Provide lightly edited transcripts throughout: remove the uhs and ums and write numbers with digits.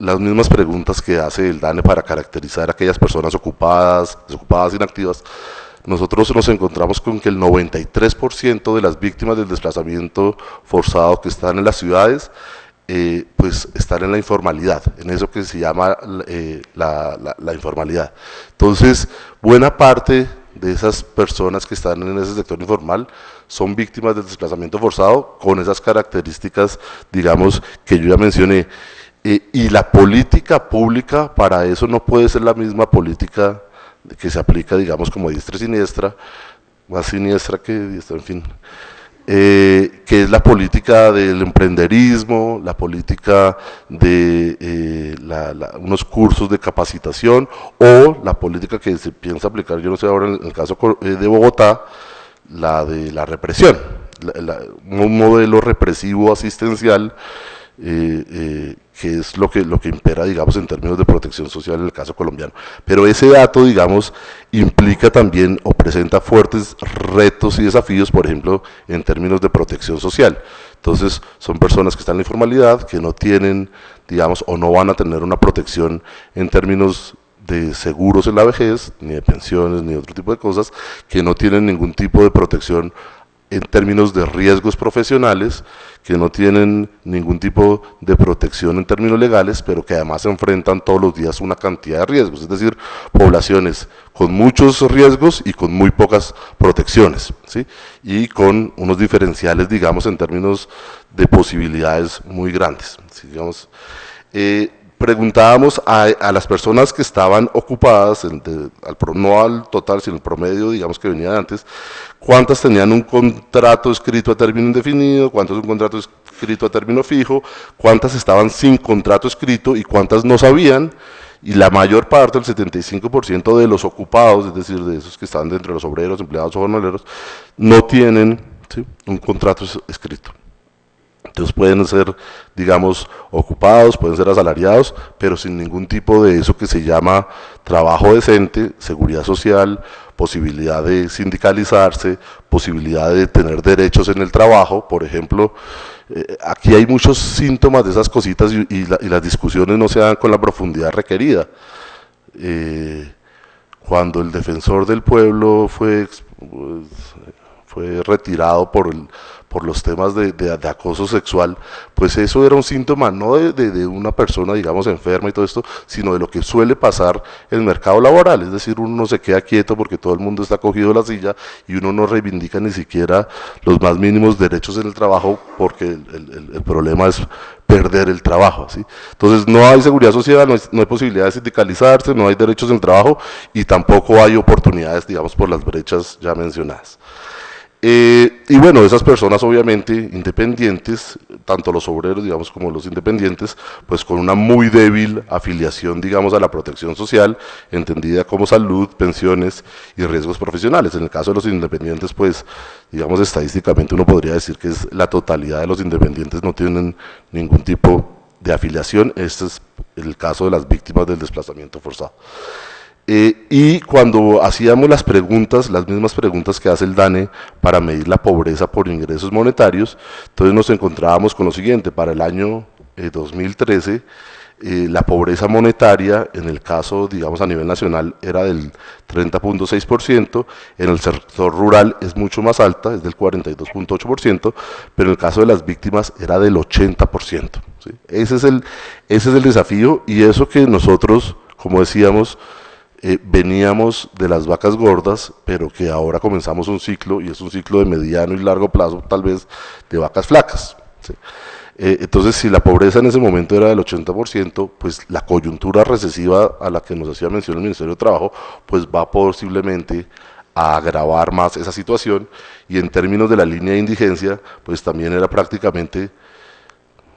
las mismas preguntas que hace el DANE para caracterizar a aquellas personas ocupadas, desocupadas, inactivas, nosotros nos encontramos con que el 93% de las víctimas del desplazamiento forzado que están en las ciudades, pues están en la informalidad, en eso que se llama la informalidad. Entonces, buena parte de esas personas que están en ese sector informal son víctimas del desplazamiento forzado con esas características, digamos, que yo ya mencioné. Y la política pública para eso no puede ser la misma política que se aplica, digamos, como diestra y siniestra, más siniestra que diestra, en fin, que es la política del emprenderismo, la política de unos cursos de capacitación, o la política que se piensa aplicar, yo no sé ahora en el caso de Bogotá, la de la represión, un modelo represivo asistencial, que es lo que impera, digamos, en términos de protección social en el caso colombiano. Pero ese dato, digamos, implica también o presenta fuertes retos y desafíos, por ejemplo, en términos de protección social. Entonces, son personas que están en la informalidad, que no tienen, digamos, o no van a tener una protección en términos de seguros en la vejez, ni de pensiones, ni de otro tipo de cosas, que no tienen ningún tipo de protección en términos de riesgos profesionales, que no tienen ningún tipo de protección en términos legales, pero que además se enfrentan todos los días una cantidad de riesgos, es decir, poblaciones con muchos riesgos y con muy pocas protecciones, ¿sí? Y con unos diferenciales, digamos, en términos de posibilidades muy grandes, ¿sí? Digamos, preguntábamos a las personas que estaban ocupadas, no al total, sino el promedio, digamos, que venía de antes, cuántas tenían un contrato escrito a término indefinido, cuántos un contrato escrito a término fijo, cuántas estaban sin contrato escrito y cuántas no sabían, y la mayor parte, el 75% de los ocupados, es decir, de esos que están dentro de los obreros, empleados o jornaleros, no tienen, ¿sí?, un contrato escrito. Entonces pueden ser, digamos, ocupados, pueden ser asalariados, pero sin ningún tipo de eso que se llama trabajo decente, seguridad social, posibilidad de sindicalizarse, posibilidad de tener derechos en el trabajo. Por ejemplo, aquí hay muchos síntomas de esas cositas y las discusiones no se dan con la profundidad requerida. Cuando el defensor del pueblo fue retirado por los temas de acoso sexual, pues eso era un síntoma no de una persona, digamos, enferma y todo esto, sino de lo que suele pasar en el mercado laboral, es decir, uno no se queda quieto porque todo el mundo está cogido de la silla y uno no reivindica ni siquiera los más mínimos derechos en el trabajo porque el problema es perder el trabajo, ¿sí? Entonces no hay seguridad social, no hay posibilidad de sindicalizarse, no hay derechos en el trabajo y tampoco hay oportunidades, digamos, por las brechas ya mencionadas. Y bueno, esas personas obviamente independientes, tanto los obreros, digamos, como los independientes, pues con una muy débil afiliación, digamos, a la protección social, entendida como salud, pensiones y riesgos profesionales. En el caso de los independientes, pues, digamos, estadísticamente uno podría decir que es la totalidad de los independientes no tienen ningún tipo de afiliación. Este es el caso de las víctimas del desplazamiento forzado. Y cuando hacíamos las preguntas, las mismas preguntas que hace el DANE para medir la pobreza por ingresos monetarios, entonces nos encontrábamos con lo siguiente: para el año 2013, la pobreza monetaria, en el caso, digamos, a nivel nacional, era del 30.6%, en el sector rural es mucho más alta, es del 42.8%, pero en el caso de las víctimas era del 80%, ¿sí? Ese es el desafío, y eso que nosotros, como decíamos, veníamos de las vacas gordas, pero que ahora comenzamos un ciclo, y es un ciclo de mediano y largo plazo, tal vez, de vacas flacas, ¿sí? Entonces, si la pobreza en ese momento era del 80%, pues la coyuntura recesiva a la que nos hacía mención el Ministerio de Trabajo, pues va posiblemente a agravar más esa situación, y en términos de la línea de indigencia, pues también era prácticamente,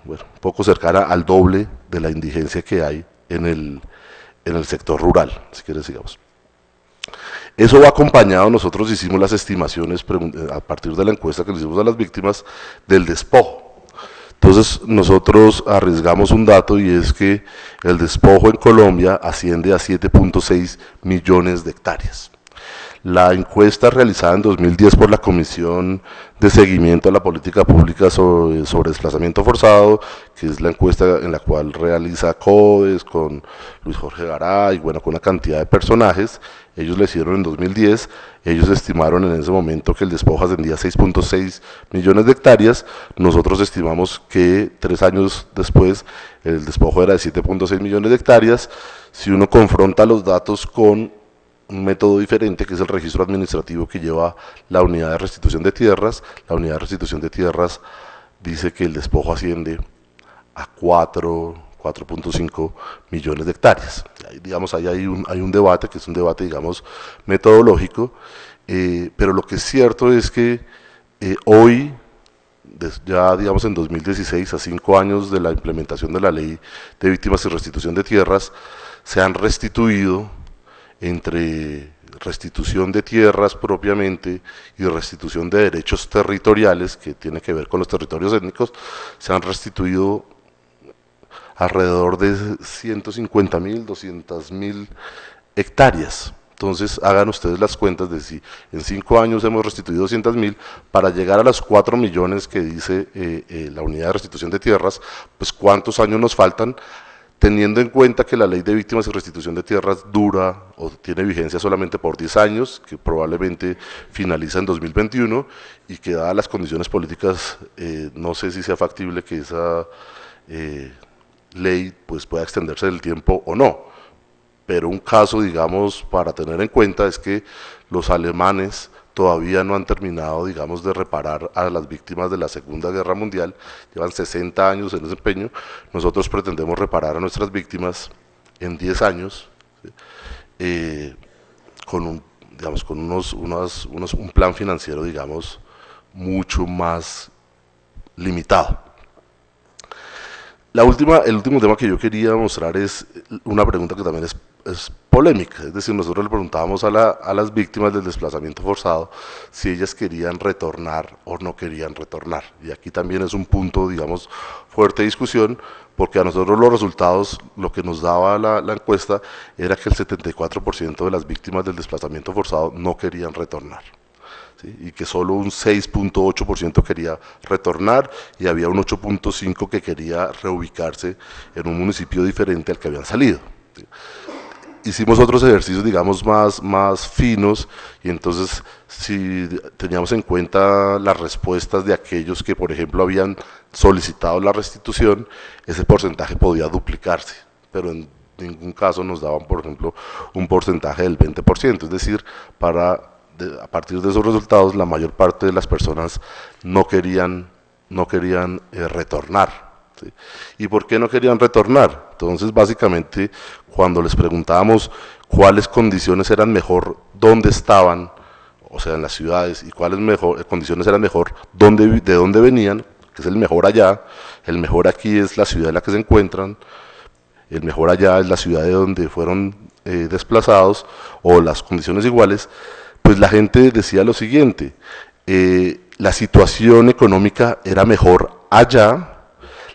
bueno, un poco cercana al doble de la indigencia que hay en el sector rural, si quieres, digamos. Eso va acompañado, nosotros hicimos las estimaciones a partir de la encuesta que le hicimos a las víctimas del despojo. Entonces nosotros arriesgamos un dato, y es que el despojo en Colombia asciende a 7.6 millones de hectáreas. La encuesta realizada en 2010 por la Comisión de Seguimiento a la Política Pública sobre Desplazamiento Forzado, que es la encuesta en la cual realiza CODES con Luis Jorge Garay, bueno, con una cantidad de personajes. Ellos lo hicieron en 2010, ellos estimaron en ese momento que el despojo ascendía a 6.6 millones de hectáreas, nosotros estimamos que 3 años después el despojo era de 7.6 millones de hectáreas. Si uno confronta los datos con un método diferente, que es el registro administrativo que lleva la unidad de restitución de tierras, la unidad de restitución de tierras dice que el despojo asciende a 4.5 millones de hectáreas. Digamos, ahí hay un debate, que es un debate, digamos, metodológico, pero lo que es cierto es que hoy, ya digamos en 2016, a 5 años de la implementación de la ley de víctimas y restitución de tierras, se han restituido, entre restitución de tierras propiamente y restitución de derechos territoriales, que tiene que ver con los territorios étnicos, se han restituido alrededor de 150.000, 200.000 hectáreas. Entonces hagan ustedes las cuentas de si en 5 años hemos restituido 200.000 para llegar a los 4 millones que dice la unidad de restitución de tierras, pues cuántos años nos faltan, teniendo en cuenta que la ley de víctimas y restitución de tierras dura o tiene vigencia solamente por 10 años, que probablemente finaliza en 2021, y que dadas las condiciones políticas, no sé si sea factible que esa ley pues pueda extenderse del tiempo o no. Pero un caso, digamos, para tener en cuenta es que los alemanes todavía no han terminado, digamos, de reparar a las víctimas de la Segunda Guerra Mundial, llevan 60 años en ese empeño, nosotros pretendemos reparar a nuestras víctimas en 10 años, ¿sí? Con un, digamos, con un plan financiero, digamos, mucho más limitado. El último tema que yo quería mostrar es una pregunta que también es polémica, es decir, nosotros le preguntábamos a las víctimas del desplazamiento forzado si ellas querían retornar o no querían retornar, y aquí también es un punto, digamos, fuerte de discusión, porque a nosotros los resultados, lo que nos daba la encuesta, era que el 74% de las víctimas del desplazamiento forzado no querían retornar. ¿Sí? Y que solo un 6.8% quería retornar y había un 8.5% que quería reubicarse en un municipio diferente al que habían salido. ¿Sí? Hicimos otros ejercicios, digamos, más finos, y entonces si teníamos en cuenta las respuestas de aquellos que, por ejemplo, habían solicitado la restitución, ese porcentaje podía duplicarse, pero en ningún caso nos daban, por ejemplo, un porcentaje del 20%, es decir, a partir de esos resultados, la mayor parte de las personas no querían retornar. ¿Sí? ¿Y por qué no querían retornar? Entonces, básicamente, cuando les preguntábamos cuáles condiciones eran mejor, dónde estaban, o sea, en las ciudades, y cuáles condiciones eran mejor, de dónde venían, que es el mejor allá, el mejor aquí es la ciudad en la que se encuentran, el mejor allá es la ciudad de donde fueron desplazados, o las condiciones iguales, pues la gente decía lo siguiente: la situación económica era mejor allá,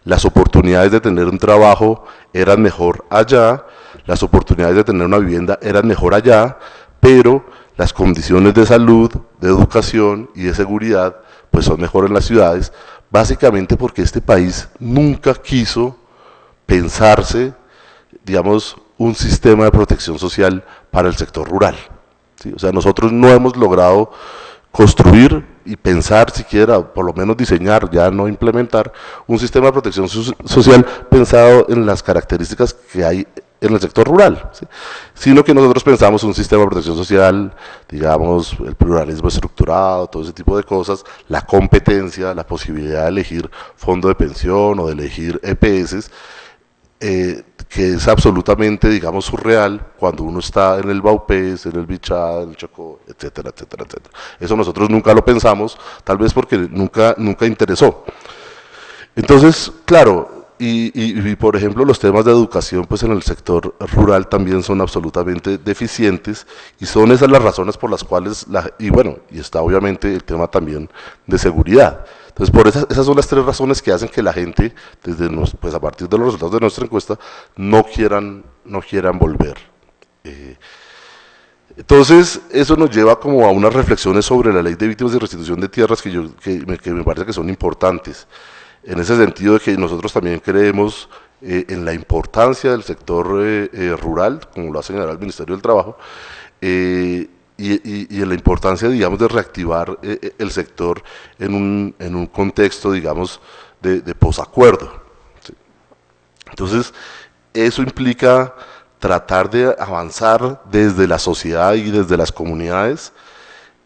las oportunidades de tener un trabajo eran mejor allá, las oportunidades de tener una vivienda eran mejor allá, pero las condiciones de salud, de educación y de seguridad pues son mejor en las ciudades, básicamente porque este país nunca quiso pensarse, digamos, un sistema de protección social para el sector rural. ¿Sí? O sea, nosotros no hemos logrado construir y pensar siquiera, por lo menos diseñar, ya no implementar, un sistema de protección social pensado en las características que hay en el sector rural, ¿sí? Sino que nosotros pensamos un sistema de protección social, digamos, el pluralismo estructurado, todo ese tipo de cosas, la competencia, la posibilidad de elegir fondo de pensión o de elegir EPS, que es absolutamente, digamos, surreal cuando uno está en el Baupés, en el Bichada, en el Chocó, etcétera, etcétera, etcétera. Eso nosotros nunca lo pensamos, tal vez porque nunca interesó. Entonces, claro, y por ejemplo los temas de educación pues en el sector rural también son absolutamente deficientes, y son esas las razones por las cuales, y bueno, y está obviamente el tema también de seguridad. Entonces, por esas son las 3 razones que hacen que la gente, pues a partir de los resultados de nuestra encuesta, no quieran volver. Entonces, eso nos lleva como a unas reflexiones sobre la ley de víctimas y restitución de tierras que me parece que son importantes. En ese sentido de que nosotros también creemos en la importancia del sector rural, como lo ha señalado el Ministerio del Trabajo, y en la importancia, digamos, de reactivar el sector en un contexto, digamos, de posacuerdo. ¿Sí? Entonces, eso implica tratar de avanzar desde la sociedad y desde las comunidades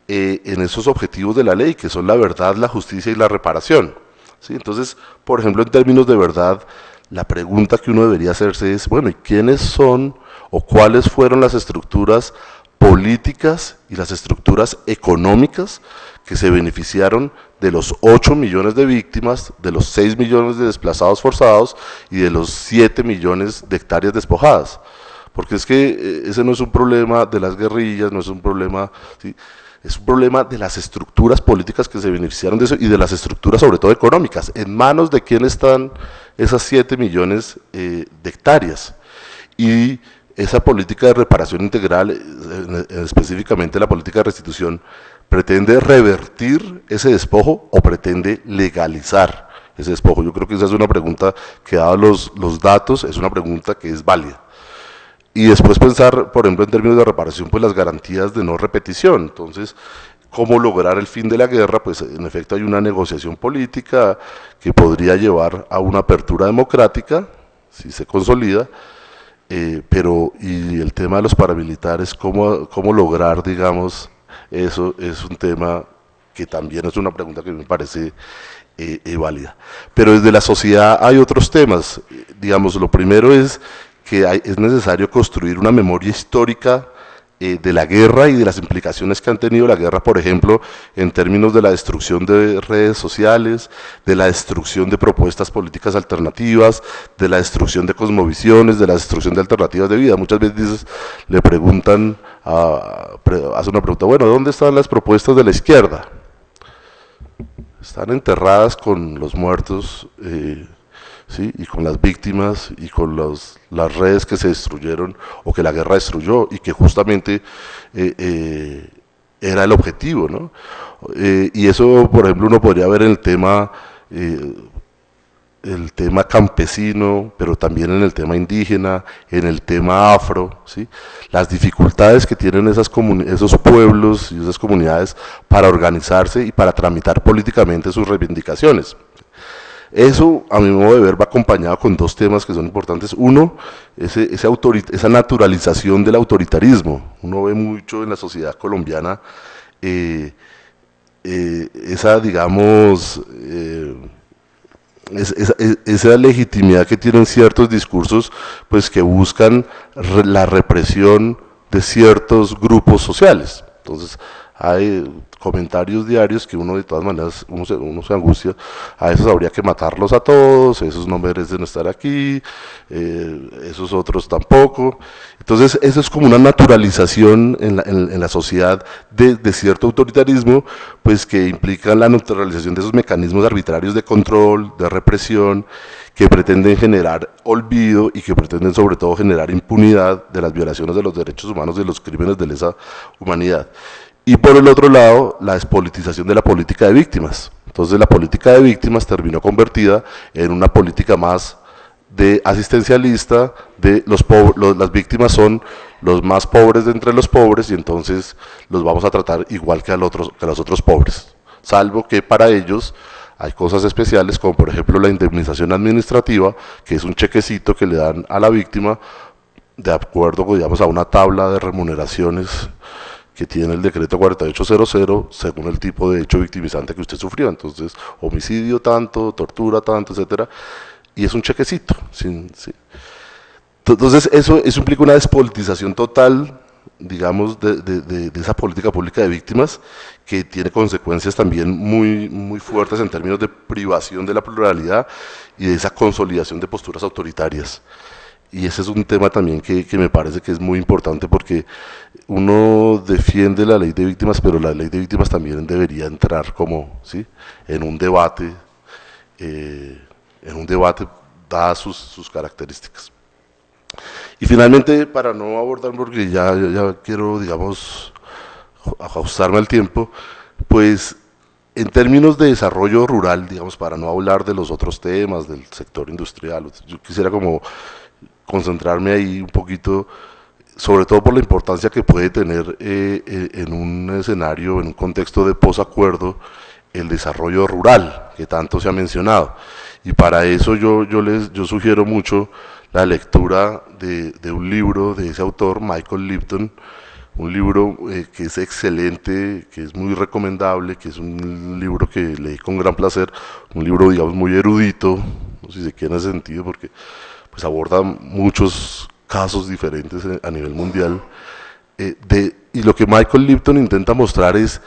en esos objetivos de la ley, que son la verdad, la justicia y la reparación. ¿Sí? Entonces, por ejemplo, en términos de verdad, la pregunta que uno debería hacerse es, bueno, ¿y quiénes son o cuáles fueron las estructuras políticas y las estructuras económicas que se beneficiaron de los 8 millones de víctimas, de los 6 millones de desplazados forzados y de los 7 millones de hectáreas despojadas? Porque es que ese no es un problema de las guerrillas, no es un problema, ¿sí? Es un problema de las estructuras políticas que se beneficiaron de eso y de las estructuras sobre todo económicas. ¿En manos de quién están esas 7 millones de hectáreas? Y esa política de reparación integral, específicamente la política de restitución, ¿pretende revertir ese despojo o pretende legalizar ese despojo? Yo creo que esa es una pregunta que, dados los datos, es una pregunta que es válida. Y después pensar, por ejemplo, en términos de reparación, pues las garantías de no repetición. Entonces, ¿cómo lograr el fin de la guerra? Pues en efecto hay una negociación política que podría llevar a una apertura democrática, si se consolida, pero y el tema de los paramilitares, ¿cómo lograr, digamos, eso es un tema que también es una pregunta que me parece válida. Pero desde la sociedad hay otros temas, digamos, lo primero es que es necesario construir una memoria histórica de la guerra y de las implicaciones que han tenido la guerra, por ejemplo, en términos de la destrucción de redes sociales, de la destrucción de propuestas políticas alternativas, de la destrucción de cosmovisiones, de la destrucción de alternativas de vida. Muchas veces le preguntan, hace una pregunta, bueno, ¿dónde están las propuestas de la izquierda? Están enterradas con los muertos, ¿sí? Y con las víctimas y con las redes que se destruyeron o que la guerra destruyó y que justamente era el objetivo, ¿no? Y eso, por ejemplo, uno podría ver en el tema campesino, pero también en el tema indígena, en el tema afro, ¿sí? Las dificultades que tienen esos pueblos y esas comunidades para organizarse y para tramitar políticamente sus reivindicaciones. Eso, a mi modo de ver, va acompañado con dos temas que son importantes. Uno, esa naturalización del autoritarismo. Uno ve mucho en la sociedad colombiana esa, digamos, esa legitimidad que tienen ciertos discursos, pues que buscan la represión de ciertos grupos sociales. Entonces, hay comentarios diarios que uno de todas maneras, uno se angustia, a esos habría que matarlos a todos, esos no merecen estar aquí, esos otros tampoco. Entonces eso es como una naturalización en la sociedad de cierto autoritarismo, pues que implica la naturalización de esos mecanismos arbitrarios de control, de represión, que pretenden generar olvido y que pretenden sobre todo generar impunidad de las violaciones de los derechos humanos y de los crímenes de lesa humanidad. Y por el otro lado, la despolitización de la política de víctimas. Entonces la política de víctimas terminó convertida en una política más de asistencialista, de las víctimas son los más pobres de entre los pobres y entonces los vamos a tratar igual que a los otros pobres. Salvo que para ellos hay cosas especiales como por ejemplo la indemnización administrativa, que es un chequecito que le dan a la víctima de acuerdo, digamos, a una tabla de remuneraciones que tiene el decreto 4800 según el tipo de hecho victimizante que usted sufrió. Entonces, homicidio tanto, tortura tanto, etcétera, y es un chequecito. Sí. Entonces, eso implica una despolitización total, digamos, de esa política pública de víctimas, que tiene consecuencias también muy fuertes en términos de privación de la pluralidad y de esa consolidación de posturas autoritarias. Y ese es un tema también que me parece que es muy importante porque uno defiende la ley de víctimas, pero la ley de víctimas también debería entrar como, ¿sí? En un debate, dadas sus características. Y finalmente, para no abordar, porque ya quiero, digamos, ajustarme al tiempo, pues en términos de desarrollo rural, digamos, para no hablar de los otros temas, del sector industrial, yo quisiera como concentrarme ahí un poquito, sobre todo por la importancia que puede tener en un escenario, en un contexto de posacuerdo, el desarrollo rural, que tanto se ha mencionado. Y para eso yo sugiero mucho la lectura de un libro de ese autor, Michael Lipton, un libro que es excelente, que es muy recomendable, que es un libro que leí con gran placer, un libro, digamos, muy erudito, no sé si se quiere en ese sentido, porque pues aborda muchos casos diferentes a nivel mundial, y lo que Michael Lipton intenta mostrar es,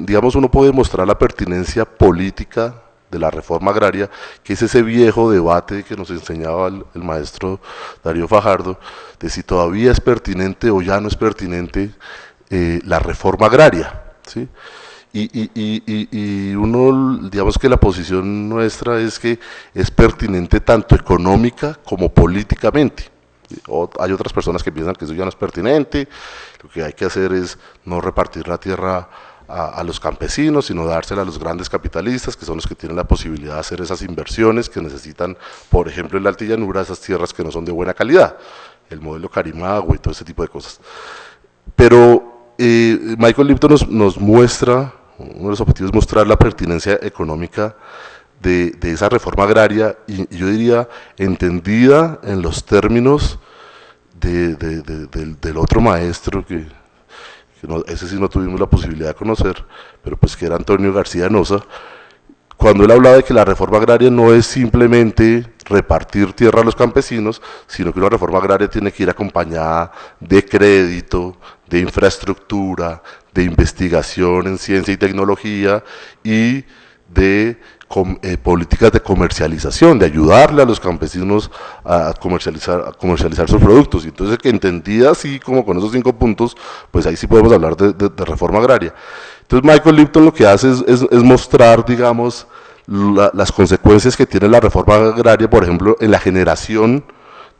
digamos, uno puede mostrar la pertinencia política de la reforma agraria, que es ese viejo debate que nos enseñaba el maestro Darío Fajardo, de si todavía es pertinente o ya no es pertinente la reforma agraria, ¿sí? Y uno, digamos que la posición nuestra es que es pertinente tanto económica como políticamente. Hay otras personas que piensan que eso ya no es pertinente, lo que hay que hacer es no repartir la tierra a los campesinos, sino dársela a los grandes capitalistas, que son los que tienen la posibilidad de hacer esas inversiones que necesitan, por ejemplo, en la altillanura, esas tierras que no son de buena calidad, el modelo Carimagua y todo ese tipo de cosas. Pero Michael Lipton nos muestra, uno de los objetivos es mostrar la pertinencia económica de esa reforma agraria, y yo diría entendida en los términos del otro maestro que no, ese sí no tuvimos la posibilidad de conocer, pero pues que era Antonio García Nosa, cuando él hablaba de que la reforma agraria no es simplemente repartir tierra a los campesinos, sino que una reforma agraria tiene que ir acompañada de crédito, de infraestructura, de investigación en ciencia y tecnología y de políticas de comercialización, de ayudarle a los campesinos a comercializar sus productos. Y entonces, que entendida así como con esos 5 puntos, pues ahí sí podemos hablar de reforma agraria. Entonces Michael Lipton lo que hace es mostrar, digamos, las consecuencias que tiene la reforma agraria, por ejemplo, en la generación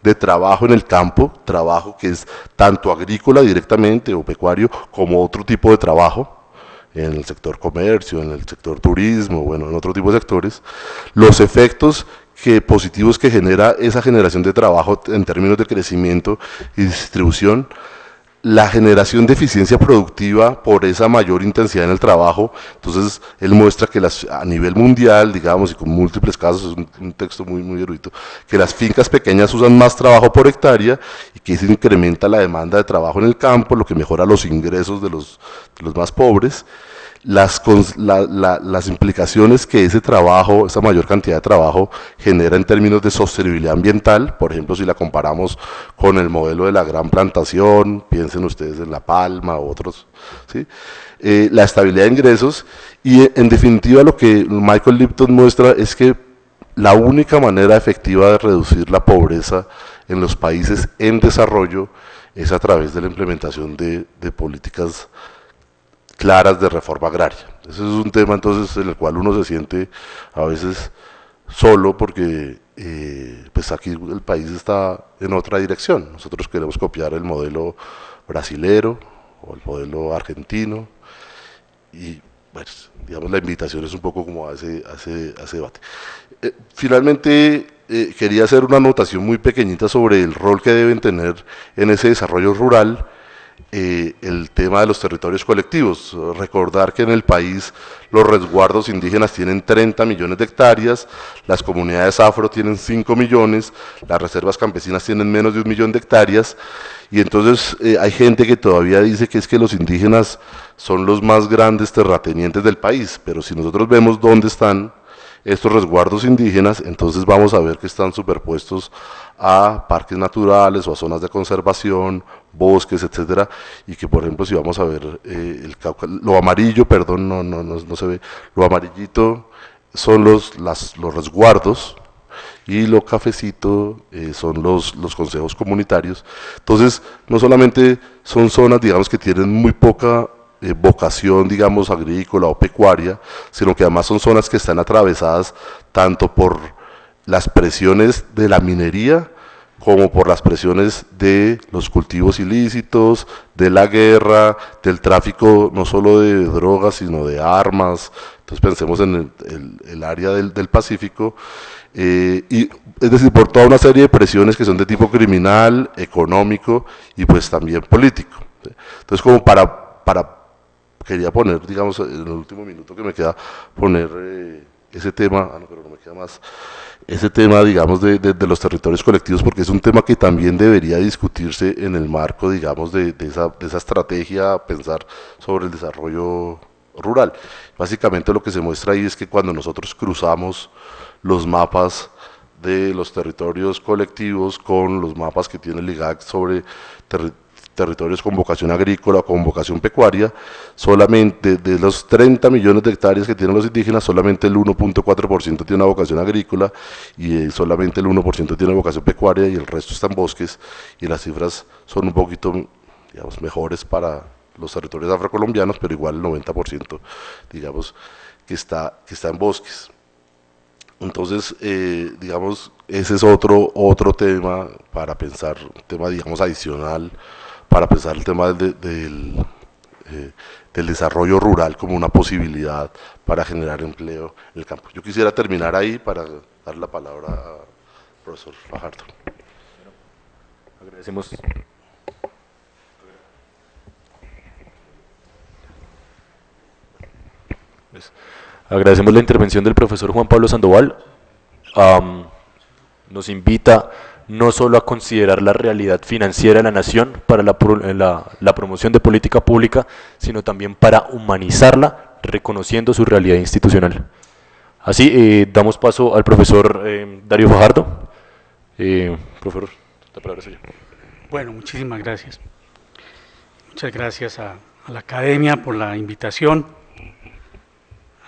de trabajo en el campo, trabajo que es tanto agrícola directamente o pecuario, como otro tipo de trabajo, en el sector comercio, en el sector turismo, bueno, en otro tipo de sectores, los efectos positivos que genera esa generación de trabajo en términos de crecimiento y distribución, la generación de eficiencia productiva por esa mayor intensidad en el trabajo. Entonces él muestra que a nivel mundial, digamos, y con múltiples casos, es un texto muy erudito, que las fincas pequeñas usan más trabajo por hectárea y que eso incrementa la demanda de trabajo en el campo, lo que mejora los ingresos de los más pobres. Las implicaciones que ese trabajo, esa mayor cantidad de trabajo genera en términos de sostenibilidad ambiental, por ejemplo, si la comparamos con el modelo de la gran plantación, piensen ustedes en La Palma u otros, ¿sí? La estabilidad de ingresos, y en definitiva lo que Michael Lipton muestra es que la única manera efectiva de reducir la pobreza en los países en desarrollo es a través de la implementación de políticas claras de reforma agraria. Ese es un tema entonces en el cual uno se siente a veces solo, porque pues aquí el país está en otra dirección. Nosotros queremos copiar el modelo brasilero o el modelo argentino, y bueno, digamos, la invitación es un poco como a ese debate. Finalmente, quería hacer una anotación muy pequeñita sobre el rol que deben tener en ese desarrollo rural el tema de los territorios colectivos. Recordar que en el país los resguardos indígenas tienen 30 millones de hectáreas, las comunidades afro tienen 5 millones, las reservas campesinas tienen menos de 1 millón de hectáreas, y entonces hay gente que todavía dice que es que los indígenas son los más grandes terratenientes del país, pero si nosotros vemos dónde están estos resguardos indígenas, entonces vamos a ver que están superpuestos a parques naturales o a zonas de conservación, bosques, etcétera, y que, por ejemplo, si vamos a ver lo amarillo, perdón, no se ve, lo amarillito son los resguardos, y lo cafecito son los consejos comunitarios. Entonces, no solamente son zonas, digamos, que tienen muy poca vocación, digamos, agrícola o pecuaria, sino que además son zonas que están atravesadas tanto por las presiones de la minería como por las presiones de los cultivos ilícitos, de la guerra, del tráfico no solo de drogas, sino de armas. Entonces pensemos en el área del Pacífico, y es decir, por toda una serie de presiones que son de tipo criminal, económico y pues también político. ¿Sí? Entonces como quería poner, digamos, en el último minuto que me queda, poner ese tema, no, pero no me queda más, ese tema, digamos, de los territorios colectivos, porque es un tema que también debería discutirse en el marco, digamos, de esa estrategia, pensar sobre el desarrollo rural. Básicamente lo que se muestra ahí es que cuando nosotros cruzamos los mapas de los territorios colectivos con los mapas que tiene el IGAC sobre territorios con vocación agrícola o con vocación pecuaria, solamente de los 30 millones de hectáreas que tienen los indígenas, solamente el 1.4% tiene una vocación agrícola y solamente el 1% tiene vocación pecuaria y el resto están bosques, y las cifras son un poquito, digamos, mejores para los territorios afrocolombianos, pero igual el 90%, digamos, que está en bosques. Entonces, digamos, ese es otro tema para pensar, un tema, digamos, adicional, para pensar el tema del desarrollo rural como una posibilidad para generar empleo en el campo. Yo quisiera terminar ahí para dar la palabra al profesor Fajardo. Agradecemos. Agradecemos la intervención del profesor Juan Pablo Sandoval. Nos invita no solo a considerar la realidad financiera de la nación para la promoción de política pública, sino también para humanizarla, reconociendo su realidad institucional. Así, damos paso al profesor Darío Fajardo. Profesor, la palabra es suya. Bueno, muchísimas gracias. Muchas gracias a la academia por la invitación.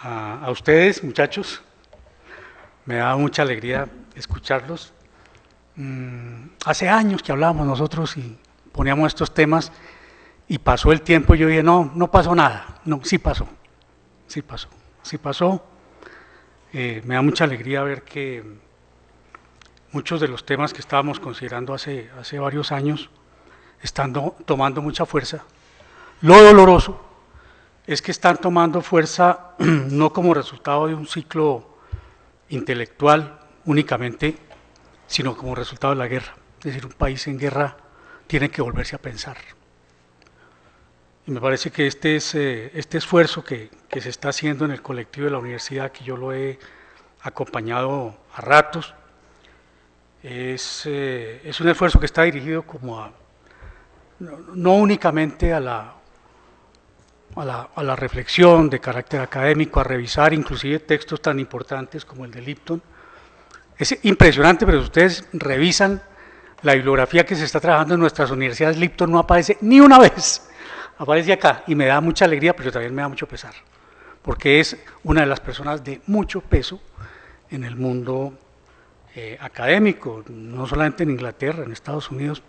A ustedes, muchachos, me da mucha alegría escucharlos. Hace años que hablábamos nosotros y poníamos estos temas y pasó el tiempo y yo dije, no pasó nada. No, sí pasó. Me da mucha alegría ver que muchos de los temas que estábamos considerando hace varios años están tomando mucha fuerza. Lo doloroso es que están tomando fuerza no como resultado de un ciclo intelectual únicamente, sino como resultado de la guerra. Es decir, un país en guerra tiene que volverse a pensar. Y me parece que este esfuerzo que se está haciendo en el colectivo de la universidad, que yo lo he acompañado a ratos, es un esfuerzo que está dirigido como no únicamente a la reflexión de carácter académico, a revisar inclusive textos tan importantes como el de Lipton. Es impresionante, pero si ustedes revisan la bibliografía que se está trabajando en nuestras universidades, Lipton no aparece ni una vez, aparece acá, y me da mucha alegría, pero también me da mucho pesar, porque es una de las personas de mucho peso en el mundo académico, no solamente en Inglaterra, en Estados Unidos,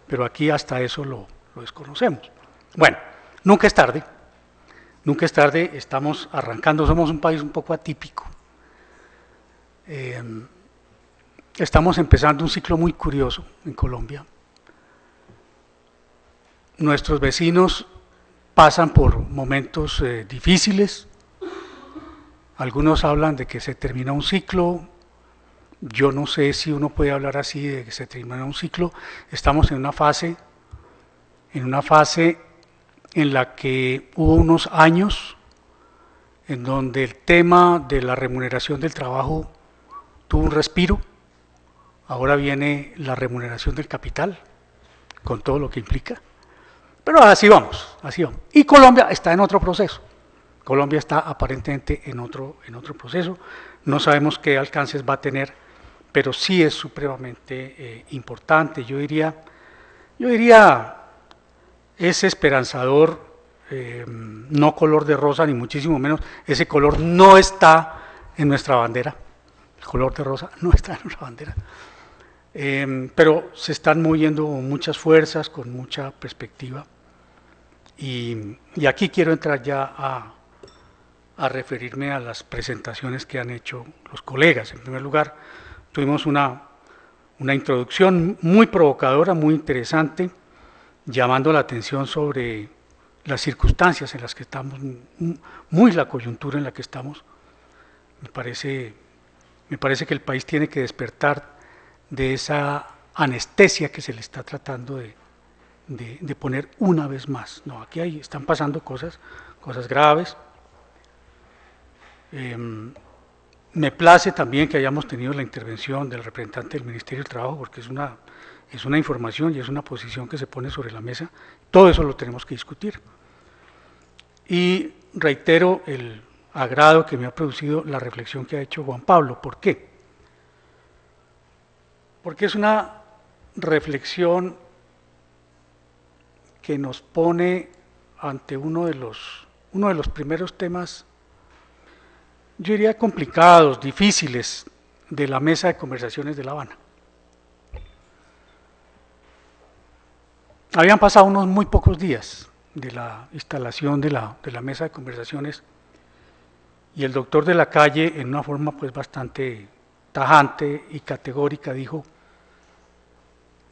pero aquí hasta eso lo desconocemos. Bueno, nunca es tarde, estamos arrancando, somos un país un poco atípico. Estamos empezando un ciclo muy curioso en Colombia. Nuestros vecinos pasan por momentos difíciles. Algunos hablan de que se termina un ciclo. Yo no sé si uno puede hablar así de que se termina un ciclo. Estamos en una fase en la que hubo unos años en donde el tema de la remuneración del trabajo tuvo un respiro. Ahora viene la remuneración del capital, con todo lo que implica. Pero así vamos. Y Colombia está en otro proceso. Colombia está aparentemente en otro proceso. No sabemos qué alcances va a tener, pero sí es supremamente importante. Yo diría, es esperanzador, no color de rosa, ni muchísimo menos. Ese color no está en nuestra bandera. El color de rosa no está en nuestra bandera. Pero se están moviendo muchas fuerzas, con mucha perspectiva. Y aquí quiero entrar ya a referirme a las presentaciones que han hecho los colegas. En primer lugar, tuvimos una una introducción muy provocadora, muy interesante, llamando la atención sobre las circunstancias en las que estamos, muy la coyuntura en la que estamos. Me parece que el país tiene que despertar de esa anestesia que se le está tratando de poner una vez más. No, aquí están pasando cosas graves. Me place también que hayamos tenido la intervención del representante del Ministerio del Trabajo, porque es una información y es una posición que se pone sobre la mesa. Todo eso lo tenemos que discutir. Y reitero el agrado que me ha producido la reflexión que ha hecho Juan Pablo. ¿Por qué? Porque es una reflexión que nos pone ante uno de los primeros temas, yo diría complicados, difíciles, de la mesa de conversaciones de La Habana. Habían pasado unos muy pocos días de la instalación de la mesa de conversaciones y el doctor de la Calle, en una forma pues bastante tajante y categórica, dijo: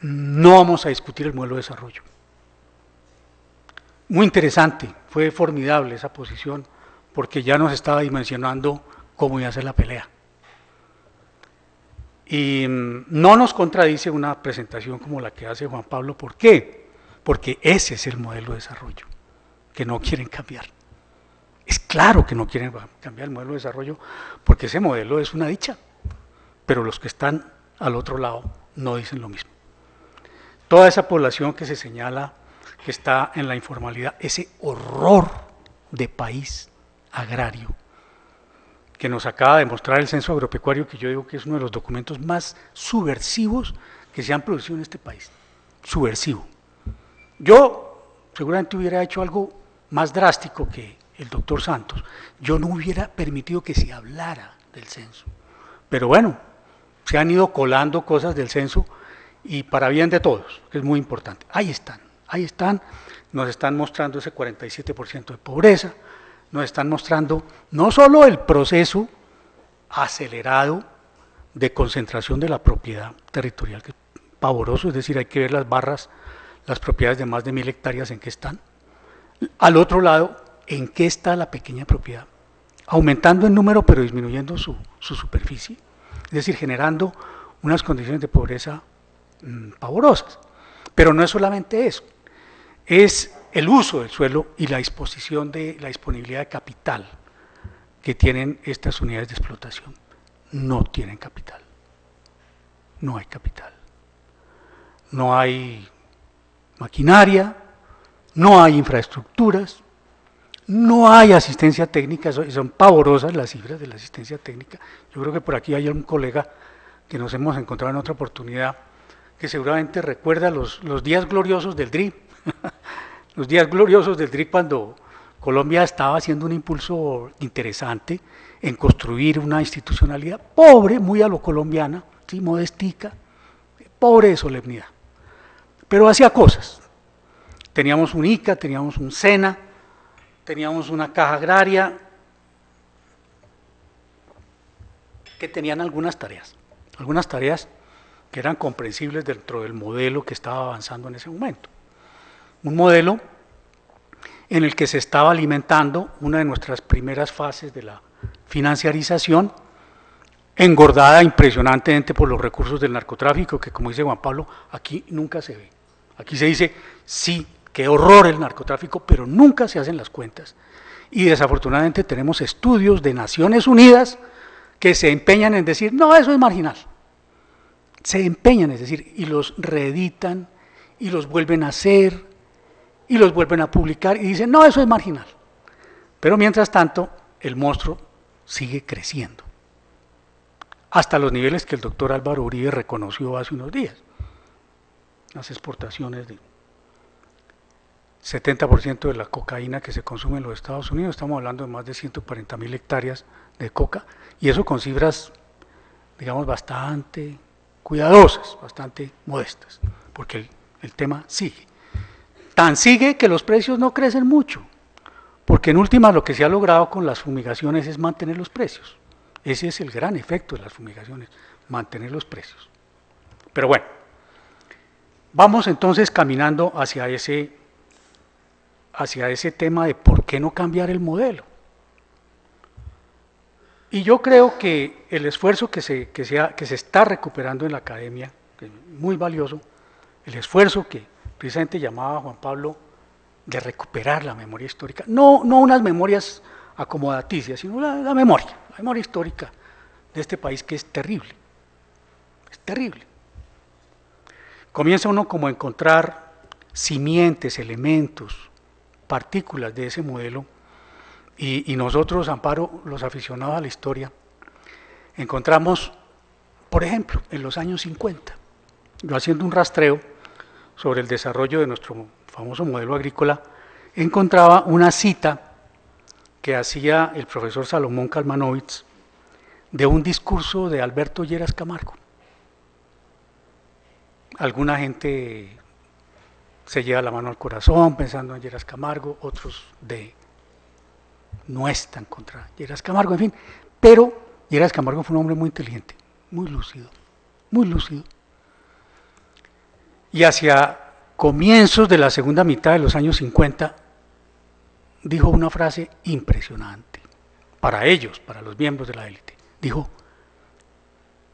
no vamos a discutir el modelo de desarrollo. Muy interesante, fue formidable esa posición, porque ya nos estaba dimensionando cómo iba a ser la pelea. Y no nos contradice una presentación como la que hace Juan Pablo. ¿Por qué? Porque ese es el modelo de desarrollo que no quieren cambiar. Es claro que no quieren cambiar el modelo de desarrollo, porque ese modelo es una dicha, pero los que están al otro lado no dicen lo mismo. Toda esa población que se señala que está en la informalidad, ese horror de país agrario que nos acaba de mostrar el Censo Agropecuario, que yo digo que es uno de los documentos más subversivos que se han producido en este país. Subversivo. Yo seguramente hubiera hecho algo más drástico que el doctor Santos. Yo no hubiera permitido que se hablara del censo. Pero bueno, se han ido colando cosas del censo y para bien de todos, que es muy importante. Ahí están, nos están mostrando ese 47% de pobreza, nos están mostrando no solo el proceso acelerado de concentración de la propiedad territorial, que es pavoroso, es decir, hay que ver las barras, las propiedades de más de 1000 hectáreas en qué están. Al otro lado, en qué está la pequeña propiedad, aumentando en número pero disminuyendo su superficie, es decir, generando unas condiciones de pobreza pavorosas. Pero no es solamente eso, es el uso del suelo y la disposición de la disponibilidad de capital que tienen estas unidades de explotación. No tienen capital, no hay capital, no hay maquinaria, no hay infraestructuras, no hay asistencia técnica. Son pavorosas las cifras de la asistencia técnica. Yo creo que por aquí hay un colega que nos hemos encontrado en otra oportunidad que seguramente recuerda los días gloriosos del DRI, los días gloriosos del DRI cuando Colombia estaba haciendo un impulso interesante en construir una institucionalidad pobre, muy a lo colombiana, ¿sí? Modestica, pobre de solemnidad, pero hacía cosas. Teníamos un ICA, teníamos un SENA, teníamos una caja agraria que tenían algunas tareas que eran comprensibles dentro del modelo que estaba avanzando en ese momento. Un modelo en el que se estaba alimentando una de nuestras primeras fases de la financiarización, engordada impresionantemente por los recursos del narcotráfico, que como dice Juan Pablo, aquí nunca se ve. Aquí se dice, sí, qué horror el narcotráfico, pero nunca se hacen las cuentas. Y desafortunadamente tenemos estudios de Naciones Unidas que se empeñan en decir, no, eso es marginal. Se empeñan, es decir, y los reeditan, y los vuelven a hacer, y los vuelven a publicar, y dicen, no, eso es marginal. Pero mientras tanto, el monstruo sigue creciendo, hasta los niveles que el doctor Álvaro Uribe reconoció hace unos días. Las exportaciones de 70% de la cocaína que se consume en los Estados Unidos, estamos hablando de más de 140.000 hectáreas de coca, y eso con cifras, digamos, bastante cuidadosas, bastante modestas, porque el tema sigue. Tan sigue que los precios no crecen mucho, porque en última lo que se ha logrado con las fumigaciones es mantener los precios. Ese es el gran efecto de las fumigaciones, mantener los precios. Pero bueno, vamos entonces caminando hacia ese tema de por qué no cambiar el modelo. Y yo creo que el esfuerzo que se está recuperando en la academia, que es muy valioso, el esfuerzo que precisamente llamaba Juan Pablo de recuperar la memoria histórica, no unas memorias acomodaticias, sino la memoria histórica de este país, que es terrible, es terrible. Comienza uno como a encontrar simientes, elementos, partículas de ese modelo, y nosotros, Amparo, los aficionados a la historia, encontramos, por ejemplo, en los años 50, yo haciendo un rastreo sobre el desarrollo de nuestro famoso modelo agrícola, encontraba una cita que hacía el profesor Salomón Kalmanovitz de un discurso de Alberto Lleras Camargo. Alguna gente se lleva la mano al corazón pensando en Lleras Camargo, otros no están contra Lleras Camargo, en fin, pero Lleras Camargo fue un hombre muy inteligente, muy lúcido, muy lúcido. Y hacia comienzos de la segunda mitad de los años 50, dijo una frase impresionante, para ellos, para los miembros de la élite. Dijo: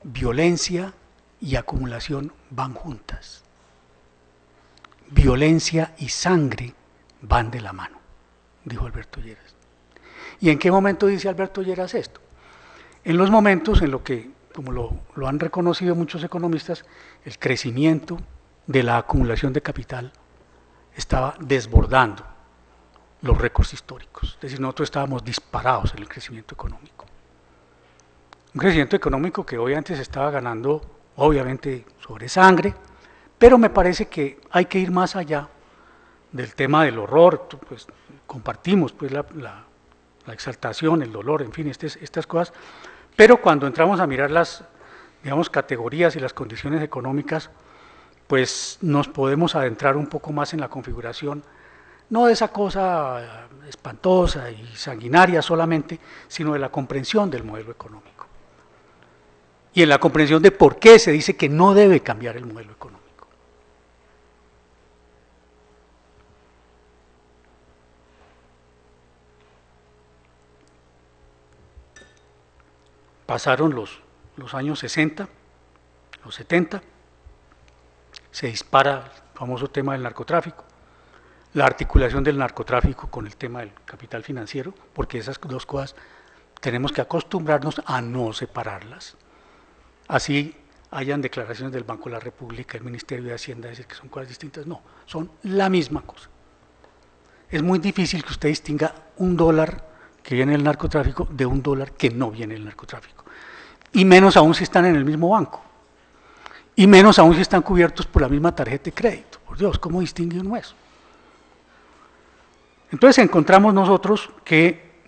violencia y acumulación van juntas. Violencia y sangre van de la mano, dijo Alberto Lleras. ¿Y en qué momento dice Alberto Lleras esto? En los momentos en los que, como lo han reconocido muchos economistas, el crecimiento de la acumulación de capital estaba desbordando los récords históricos. Es decir, nosotros estábamos disparados en el crecimiento económico. Un crecimiento económico que obviamente se estaba ganando, obviamente, sobre sangre, pero me parece que hay que ir más allá del tema del horror. Pues compartimos pues la exaltación, el dolor, en fin, estas cosas, pero cuando entramos a mirar las, digamos, categorías y las condiciones económicas, pues nos podemos adentrar un poco más en la configuración, no de esa cosa espantosa y sanguinaria solamente, sino de la comprensión del modelo económico. Y en la comprensión de por qué se dice que no debe cambiar el modelo económico. Pasaron los años 60, los 70, se dispara el famoso tema del narcotráfico, la articulación del narcotráfico con el tema del capital financiero, porque esas dos cosas tenemos que acostumbrarnos a no separarlas. Así hayan declaraciones del Banco de la República, el Ministerio de Hacienda, decir que son cosas distintas, no, son la misma cosa. Es muy difícil que usted distinga un dólar que viene del narcotráfico de un dólar que no viene del narcotráfico, y menos aún si están en el mismo banco, y menos aún si están cubiertos por la misma tarjeta de crédito. Por Dios, ¿cómo distingue uno eso? Entonces encontramos nosotros que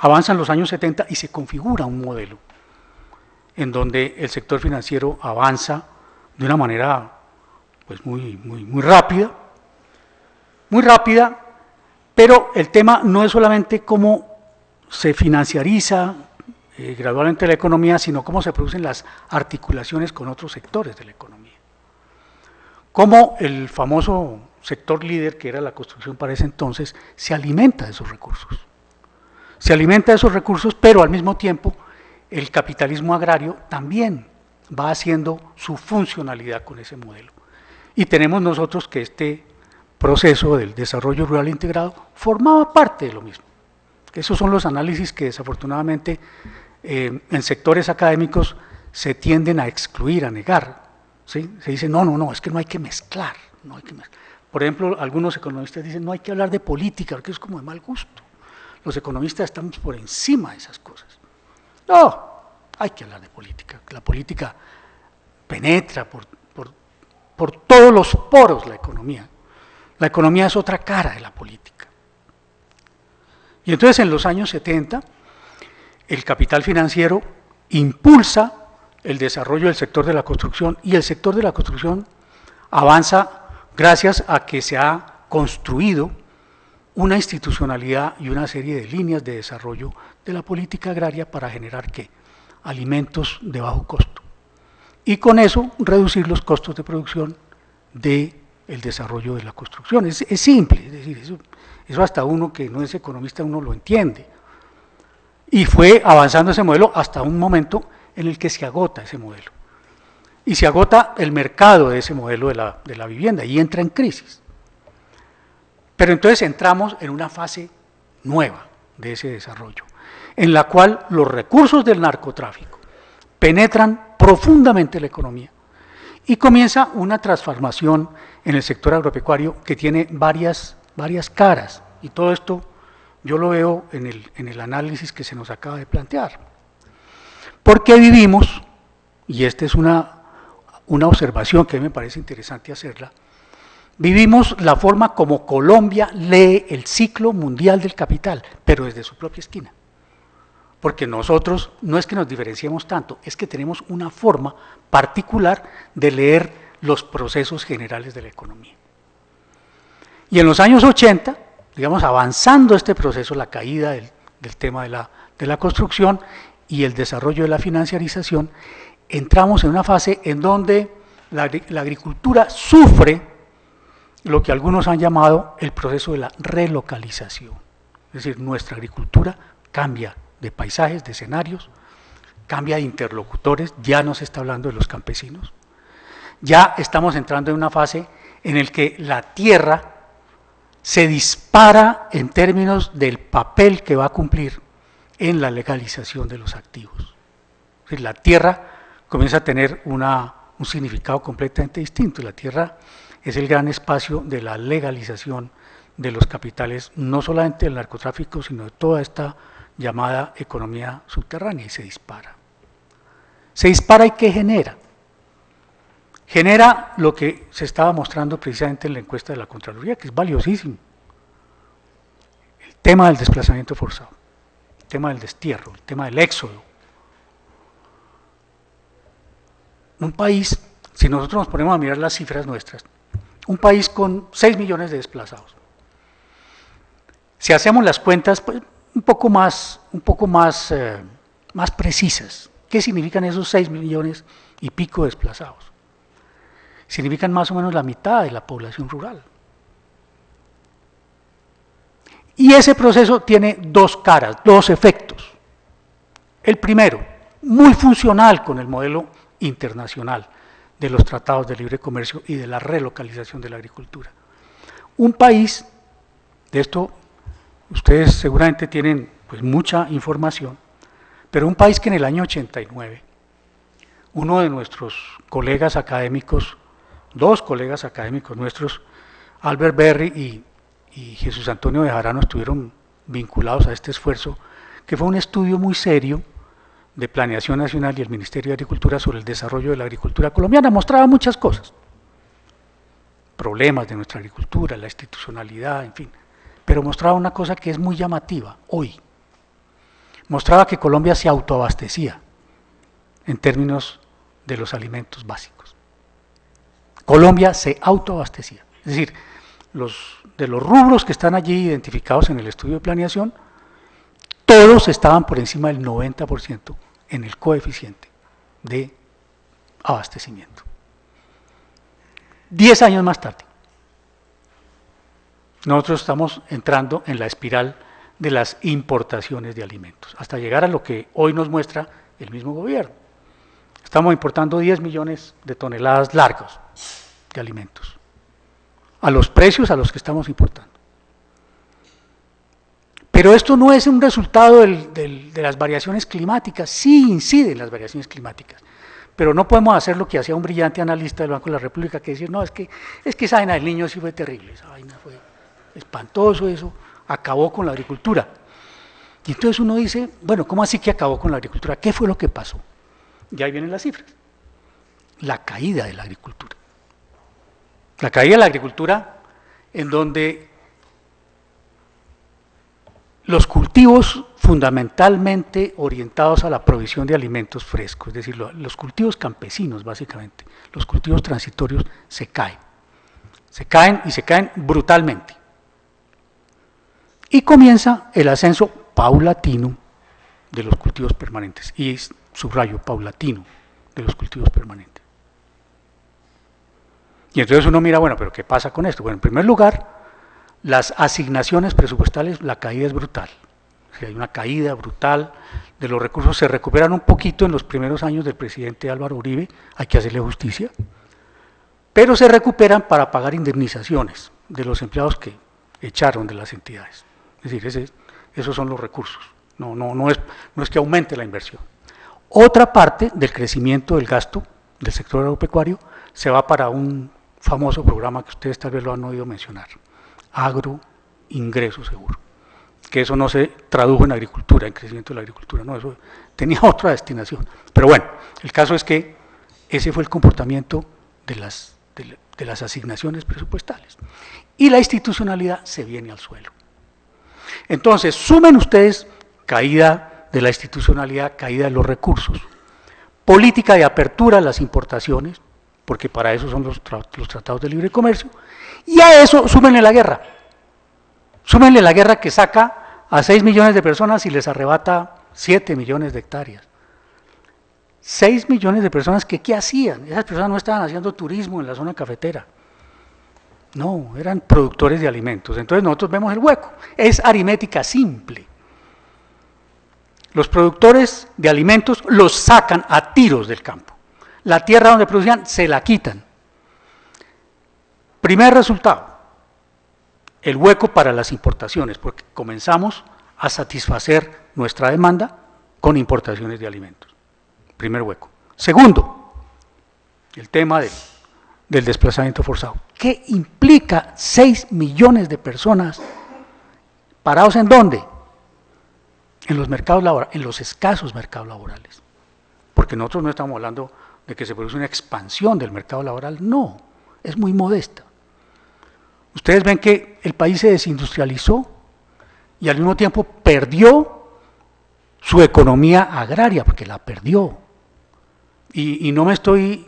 avanzan los años 70 y se configura un modelo en donde el sector financiero avanza de una manera pues muy rápida, pero el tema no es solamente cómo se financiariza gradualmente la economía, sino cómo se producen las articulaciones con otros sectores de la economía. Cómo el famoso sector líder, que era la construcción para ese entonces, se alimenta de esos recursos. Se alimenta de esos recursos, pero al mismo tiempo el capitalismo agrario también va haciendo su funcionalidad con ese modelo. Y tenemos nosotros que este proceso del desarrollo rural integrado formaba parte de lo mismo. Esos son los análisis que desafortunadamente en sectores académicos se tienden a excluir, a negar. ¿Sí? Se dice, no, es que no hay que mezclar. Por ejemplo, algunos economistas dicen, no hay que hablar de política, porque es como de mal gusto. Los economistas estamos por encima de esas cosas. No, hay que hablar de política. La política penetra por todos los poros la economía. La economía es otra cara de la política. Y entonces en los años 70, el capital financiero impulsa el desarrollo del sector de la construcción, y el sector de la construcción avanza gracias a que se ha construido una institucionalidad y una serie de líneas de desarrollo de la política agraria para generar ¿qué? Alimentos de bajo costo, y con eso reducir los costos de producción del desarrollo de la construcción. Es simple, es decir, eso hasta uno que no es economista uno lo entiende. Y fue avanzando ese modelo hasta un momento en el que se agota ese modelo. Y se agota el mercado de ese modelo de la vivienda y entra en crisis. Pero entonces entramos en una fase nueva de ese desarrollo, en la cual los recursos del narcotráfico penetran profundamente la economía y comienza una transformación en el sector agropecuario que tiene varias caras, y todo esto yo lo veo en el análisis que se nos acaba de plantear. Porque vivimos, y esta es una observación que a mí me parece interesante hacerla, vivimos la forma como Colombia lee el ciclo mundial del capital, pero desde su propia esquina. Porque nosotros no es que nos diferenciemos tanto, es que tenemos una forma particular de leer los procesos generales de la economía. Y en los años 80, digamos, avanzando este proceso, la caída del tema de la construcción y el desarrollo de la financiarización, entramos en una fase en donde la agricultura sufre lo que algunos han llamado el proceso de la relocalización. Es decir, nuestra agricultura cambia de paisajes, de escenarios, cambia de interlocutores, ya no se está hablando de los campesinos, ya estamos entrando en una fase en la que la tierra se dispara en términos del papel que va a cumplir en la legalización de los activos. Es decir, la tierra comienza a tener un significado completamente distinto. La tierra es el gran espacio de la legalización de los capitales, no solamente del narcotráfico, sino de toda esta llamada economía subterránea, y se dispara. Se dispara, ¿y qué genera? Genera lo que se estaba mostrando precisamente en la encuesta de la Contraloría, que es valiosísimo. El tema del desplazamiento forzado, el tema del destierro, el tema del éxodo. Un país, si nosotros nos ponemos a mirar las cifras nuestras, un país con 6 millones de desplazados. Si hacemos las cuentas, pues, un poco más precisas. ¿Qué significan esos 6 millones y pico de desplazados? Significan más o menos la mitad de la población rural. Y ese proceso tiene dos caras, dos efectos. El primero, muy funcional con el modelo internacional de los tratados de libre comercio y de la relocalización de la agricultura. Un país, de esto ustedes seguramente tienen pues mucha información, pero un país que en el año 89, uno de nuestros colegas académicos, dos colegas académicos nuestros, Albert Berry y Jesús Antonio Bejarano, estuvieron vinculados a este esfuerzo, que fue un estudio muy serio de Planeación Nacional y el Ministerio de Agricultura sobre el desarrollo de la agricultura colombiana. Mostraba muchas cosas, problemas de nuestra agricultura, la institucionalidad, en fin, pero mostraba una cosa que es muy llamativa hoy. Mostraba que Colombia se autoabastecía en términos de los alimentos básicos. Colombia se autoabastecía, es decir, de los rubros que están allí identificados en el estudio de planeación, todos estaban por encima del 90% en el coeficiente de abastecimiento. 10 años más tarde, nosotros estamos entrando en la espiral de las importaciones de alimentos, hasta llegar a lo que hoy nos muestra el mismo gobierno. Estamos importando 10 millones de toneladas largas de alimentos, a los precios a los que estamos importando. Pero esto no es un resultado de las variaciones climáticas, sí inciden las variaciones climáticas, pero no podemos hacer lo que hacía un brillante analista del Banco de la República, que decía, no, es que esa vaina del Niño sí fue terrible, esa vaina fue espantoso, eso acabó con la agricultura. Y entonces uno dice, bueno, ¿cómo así que acabó con la agricultura? ¿Qué fue lo que pasó? Y ahí vienen las cifras. La caída de la agricultura. La caída de la agricultura en donde los cultivos fundamentalmente orientados a la provisión de alimentos frescos, es decir, los cultivos campesinos básicamente, los cultivos transitorios se caen y se caen brutalmente. Y comienza el ascenso paulatino de los cultivos permanentes, y subrayo, paulatino de los cultivos permanentes. Y entonces uno mira, bueno, pero ¿qué pasa con esto? Bueno, en primer lugar, las asignaciones presupuestales, la caída es brutal. O sea, hay una caída brutal de los recursos, se recuperan un poquito en los primeros años del presidente Álvaro Uribe, hay que hacerle justicia, pero se recuperan para pagar indemnizaciones de los empleados que echaron de las entidades. Es decir, esos son los recursos, no es que aumente la inversión. Otra parte del crecimiento del gasto del sector agropecuario se va para un famoso programa que ustedes tal vez lo han oído mencionar, Agroingreso Seguro, que eso no se tradujo en agricultura, en crecimiento de la agricultura, no, eso tenía otra destinación. Pero bueno, el caso es que ese fue el comportamiento de las asignaciones presupuestales. Y la institucionalidad se viene al suelo. Entonces, sumen ustedes caída de la institucionalidad, caída de los recursos, política de apertura a las importaciones, porque para eso son los tratados de libre comercio, y a eso súmenle la guerra. Súmenle la guerra que saca a 6 millones de personas y les arrebata 7 millones de hectáreas. 6 millones de personas que ¿qué hacían? Esas personas no estaban haciendo turismo en la zona cafetera. No, eran productores de alimentos. Entonces nosotros vemos el hueco. Es aritmética simple. Los productores de alimentos los sacan a tiros del campo. La tierra donde producían se la quitan. Primer resultado, el hueco para las importaciones, porque comenzamos a satisfacer nuestra demanda con importaciones de alimentos. Primer hueco. Segundo, el tema del desplazamiento forzado. ¿Qué implica 6 millones de personas parados en dónde? En los mercados laborales, en los escasos mercados laborales. Porque nosotros no estamos hablando de que se produce una expansión del mercado laboral, no, es muy modesta. Ustedes ven que el país se desindustrializó y al mismo tiempo perdió su economía agraria, porque la perdió. Y no me estoy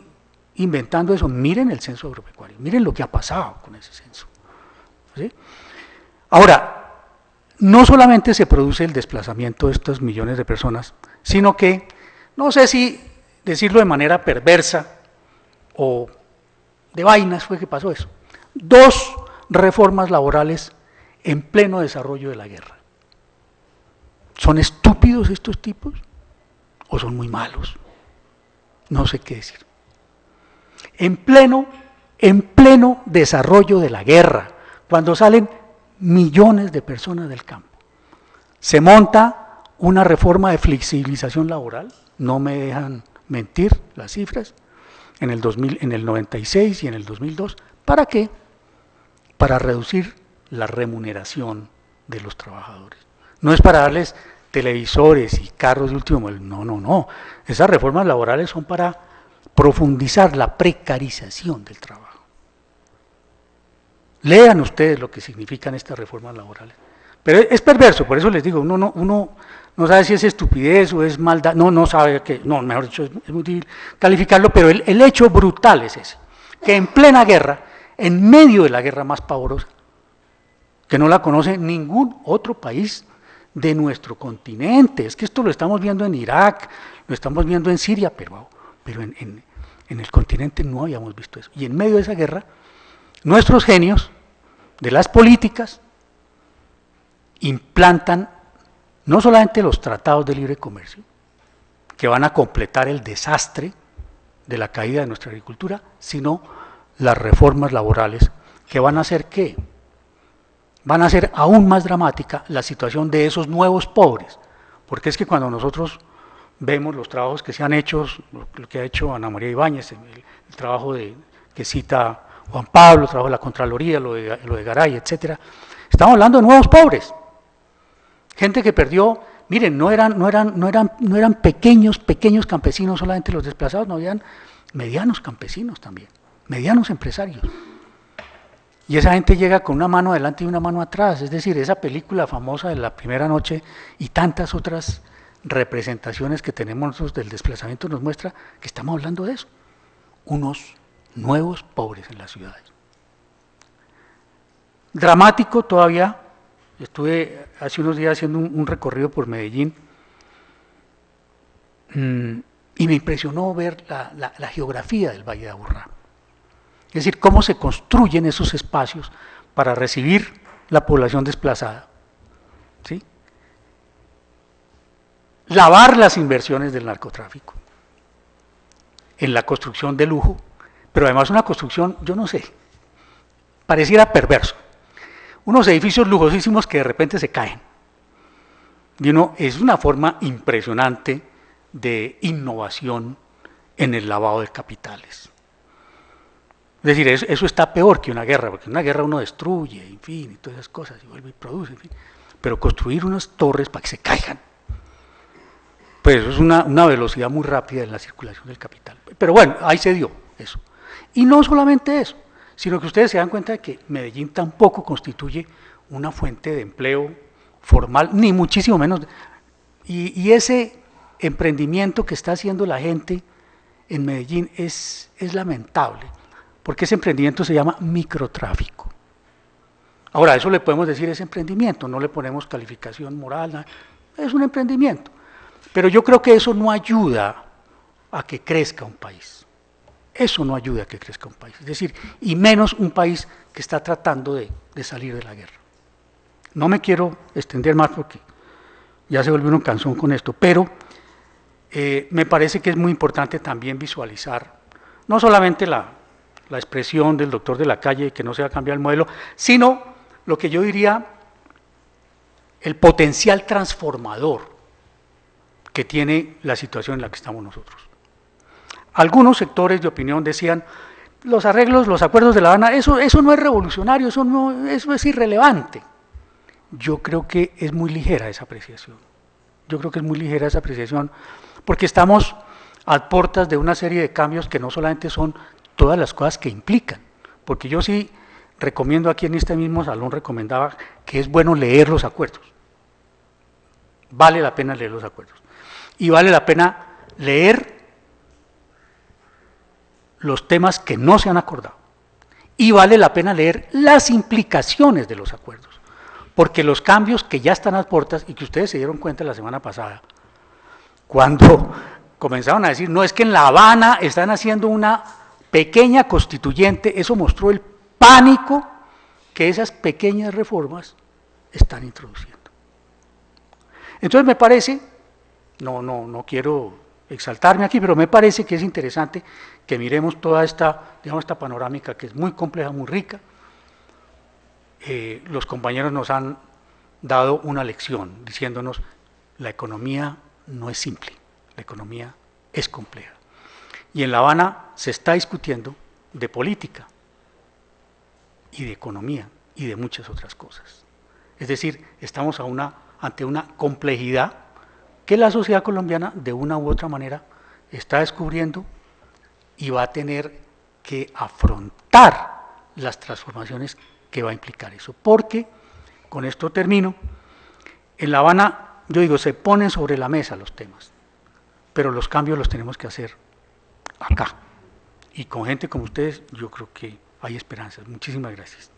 inventando eso, miren el censo agropecuario, miren lo que ha pasado con ese censo. ¿Sí? Ahora, no solamente se produce el desplazamiento de estos millones de personas, sino que, no sé si decirlo de manera perversa o de vainas fue que pasó eso. 2 reformas laborales en pleno desarrollo de la guerra. ¿Son estúpidos estos tipos? ¿O son muy malos? No sé qué decir. En pleno desarrollo de la guerra, cuando salen millones de personas del campo, se monta una reforma de flexibilización laboral, no me dejan mentir las cifras, en el 96 y en el 2002, ¿para qué? Para reducir la remuneración de los trabajadores. No es para darles televisores y carros de último modelo, no. Esas reformas laborales son para profundizar la precarización del trabajo. Lean ustedes lo que significan estas reformas laborales. Pero es perverso, por eso les digo, uno no sabe si es estupidez o es maldad, no sabe que, no, mejor dicho, es muy difícil calificarlo, pero el hecho brutal es ese, que en plena guerra, en medio de la guerra más pavorosa, que no la conoce ningún otro país de nuestro continente, es que esto lo estamos viendo en Irak, lo estamos viendo en Siria, pero en el continente no habíamos visto eso. Y en medio de esa guerra, nuestros genios de las políticas implantan no solamente los tratados de libre comercio, que van a completar el desastre de la caída de nuestra agricultura, sino las reformas laborales que van a hacer ¿qué? Van a hacer aún más dramática la situación de esos nuevos pobres, porque es que cuando nosotros vemos los trabajos que se han hecho, lo que ha hecho Ana María Ibáñez, el trabajo que cita Juan Pablo, el trabajo de la Contraloría, lo de Garay, etcétera, estamos hablando de nuevos pobres, gente que perdió, miren, no eran pequeños campesinos solamente los desplazados, no habían medianos campesinos también, medianos empresarios. Y esa gente llega con una mano adelante y una mano atrás, es decir, esa película famosa de La Primera Noche y tantas otras representaciones que tenemos nosotros del desplazamiento nos muestra que estamos hablando de eso, unos nuevos pobres en las ciudades. Dramático todavía, estuve hace unos días haciendo un recorrido por Medellín y me impresionó ver la geografía del Valle de Aburrá. Es decir, cómo se construyen esos espacios para recibir la población desplazada. ¿Sí? Lavar las inversiones del narcotráfico en la construcción de lujo, pero además una construcción, yo no sé, pareciera perverso. Unos edificios lujosísimos que de repente se caen. Y uno, es una forma impresionante de innovación en el lavado de capitales. Es decir, eso está peor que una guerra, porque en una guerra uno destruye, en fin, y todas esas cosas, y vuelve y produce, en fin. Pero construir unas torres para que se caigan, pues eso es una velocidad muy rápida en la circulación del capital. Pero bueno, ahí se dio eso. Y no solamente eso, sino que ustedes se dan cuenta de que Medellín tampoco constituye una fuente de empleo formal, ni muchísimo menos. Y ese emprendimiento que está haciendo la gente en Medellín es lamentable, porque ese emprendimiento se llama microtráfico. Ahora, eso le podemos decir es emprendimiento, no le ponemos calificación moral, nada, es un emprendimiento. Pero yo creo que eso no ayuda a que crezca un país. Eso no ayuda a que crezca un país. Es decir, y menos un país que está tratando de salir de la guerra. No me quiero extender más porque ya se volvió un cansón con esto, pero me parece que es muy importante también visualizar, no solamente la expresión del doctor de la calle, que no se va a cambiar el modelo, sino lo que yo diría, el potencial transformador que tiene la situación en la que estamos nosotros. Algunos sectores de opinión decían, los arreglos, los acuerdos de La Habana, eso no es revolucionario, eso es irrelevante. Yo creo que es muy ligera esa apreciación. Yo creo que es muy ligera esa apreciación, porque estamos a puertas de una serie de cambios que no solamente son todas las cosas que implican, porque yo sí recomiendo, aquí en este mismo salón recomendaba que es bueno leer los acuerdos. Vale la pena leer los acuerdos. Y vale la pena leer los temas que no se han acordado. Y vale la pena leer las implicaciones de los acuerdos. Porque los cambios que ya están a las puertas y que ustedes se dieron cuenta la semana pasada, cuando comenzaron a decir, no, es que en La Habana están haciendo una pequeña constituyente, eso mostró el pánico que esas pequeñas reformas están introduciendo. Entonces me parece, no quiero exaltarme aquí, pero me parece que es interesante que miremos toda esta, digamos, esta panorámica que es muy compleja, muy rica. Los compañeros nos han dado una lección diciéndonos la economía no es simple, la economía es compleja. Y en La Habana se está discutiendo de política y de economía y de muchas otras cosas. Es decir, estamos ante una complejidad que la sociedad colombiana de una u otra manera está descubriendo y va a tener que afrontar las transformaciones que va a implicar eso. Porque, con esto termino, en La Habana, yo digo, se ponen sobre la mesa los temas, pero los cambios los tenemos que hacer acá. Y con gente como ustedes, yo creo que hay esperanzas. Muchísimas gracias.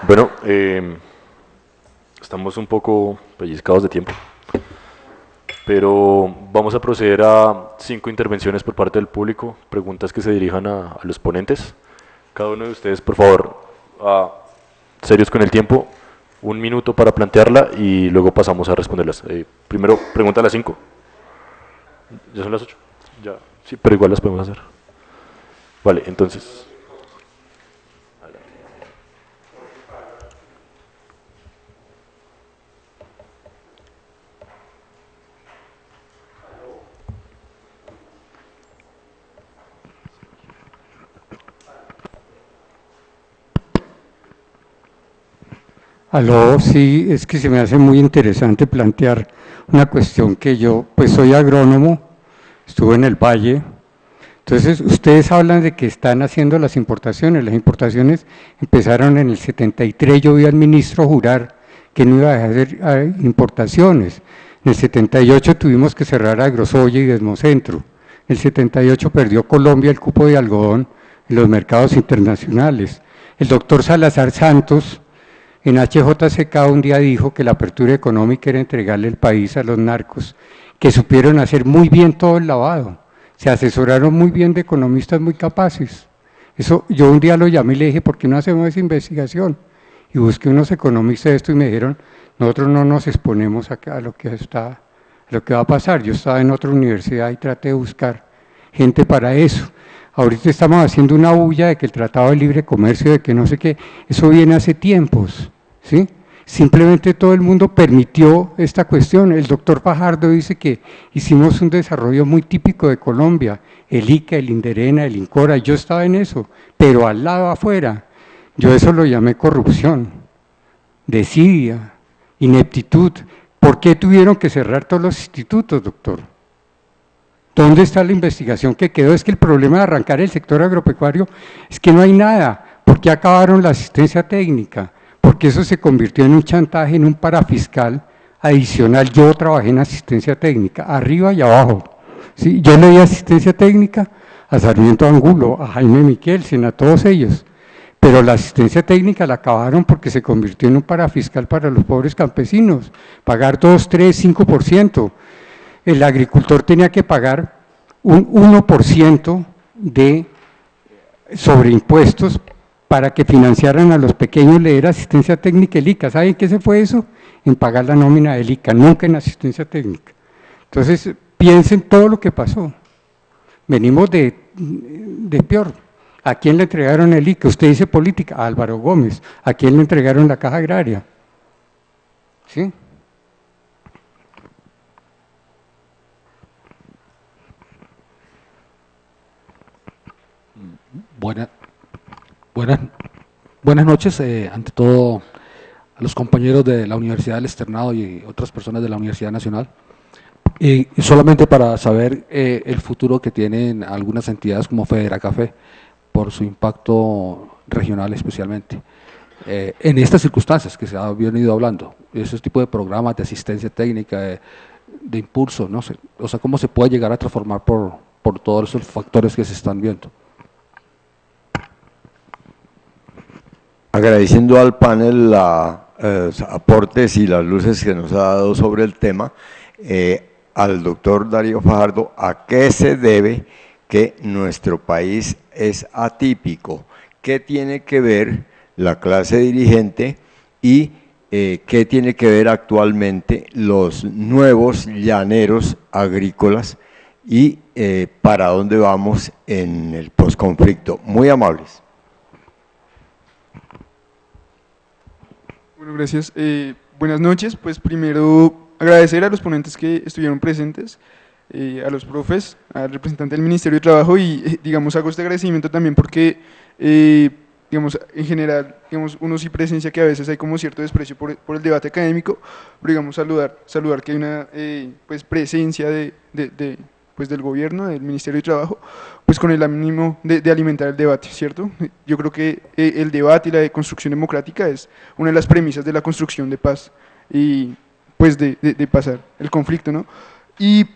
Bueno, estamos un poco pellizcados de tiempo, pero vamos a proceder a 5 intervenciones por parte del público, preguntas que se dirijan a los ponentes. Cada uno de ustedes, por favor, serios con el tiempo, 1 minuto para plantearla y luego pasamos a responderlas. Primero, pregunta a las 5. ¿Ya son las 8? Ya, sí, pero igual las podemos hacer. Vale, entonces... Aló, sí, es que se me hace muy interesante plantear una cuestión que yo, pues soy agrónomo, estuve en el Valle, entonces ustedes hablan de que están haciendo las importaciones empezaron en el 73, yo vi al ministro jurar que no iba a hacer importaciones, en el 78 tuvimos que cerrar Agrosoya y Desmocentro, en el 78 perdió Colombia el cupo de algodón en los mercados internacionales, el doctor Salazar Santos en HJCK un día dijo que la apertura económica era entregarle el país a los narcos, que supieron hacer muy bien todo el lavado, se asesoraron muy bien de economistas muy capaces. Eso, yo un día lo llamé y le dije, ¿por qué no hacemos esa investigación? Y busqué unos economistas de esto y me dijeron, nosotros no nos exponemos acá a lo que va a pasar. Yo estaba en otra universidad y traté de buscar gente para eso. Ahorita estamos haciendo una bulla de que el Tratado de Libre Comercio, de que no sé qué, eso viene hace tiempos, ¿sí? Simplemente todo el mundo permitió esta cuestión. El doctor Fajardo dice que hicimos un desarrollo muy típico de Colombia, el ICA, el Inderena, el INCORA, yo estaba en eso, pero al lado afuera, yo eso lo llamé corrupción, desidia, ineptitud. ¿Por qué tuvieron que cerrar todos los institutos, doctor? ¿Dónde está la investigación que quedó? Es que el problema de arrancar el sector agropecuario es que no hay nada. ¿Por qué acabaron la asistencia técnica? Porque eso se convirtió en un chantaje, en un parafiscal adicional. Yo trabajé en asistencia técnica, arriba y abajo. ¿Sí? Yo le di asistencia técnica a Sarmiento Angulo, a Jaime Miquelsen, a todos ellos. Pero la asistencia técnica la acabaron porque se convirtió en un parafiscal para los pobres campesinos. Pagar 2, 3, 5%. El agricultor tenía que pagar un 1% de sobreimpuestos para que financiaran a los pequeños, leer asistencia técnica el ICA. ¿Saben qué se fue eso? En pagar la nómina del ICA, nunca en asistencia técnica. Entonces, piensen todo lo que pasó. Venimos de peor. ¿A quién le entregaron el ICA? Usted dice política, a Álvaro Gómez. ¿A quién le entregaron la Caja Agraria? ¿Sí? Buenas noches, ante todo a los compañeros de la Universidad del Externado y otras personas de la Universidad Nacional. Y solamente para saber el futuro que tienen algunas entidades como Federacafé por su impacto regional especialmente. En estas circunstancias que se ha venido hablando, esos tipos de programas de asistencia técnica, de impulso, no sé, o sea, cómo se puede llegar a transformar por todos esos factores que se están viendo. Agradeciendo al panel los aportes y las luces que nos ha dado sobre el tema, al doctor Darío Fajardo, ¿a qué se debe que nuestro país es atípico? ¿Qué tiene que ver la clase dirigente y qué tiene que ver actualmente los nuevos llaneros agrícolas y para dónde vamos en el posconflicto? Muy amables. Bueno, gracias. Buenas noches. Pues primero agradecer a los ponentes que estuvieron presentes, a los profes, al representante del Ministerio de Trabajo y, digamos, hago este agradecimiento también porque, digamos, en general, digamos, uno sí presencia que a veces hay como cierto desprecio por el debate académico, pero, digamos, saludar que hay una pues presencia pues del gobierno, del Ministerio de Trabajo, pues con el ánimo de alimentar el debate, ¿cierto? Yo creo que el debate y la construcción democrática es una de las premisas de la construcción de paz y pues de pasar el conflicto, ¿no? Y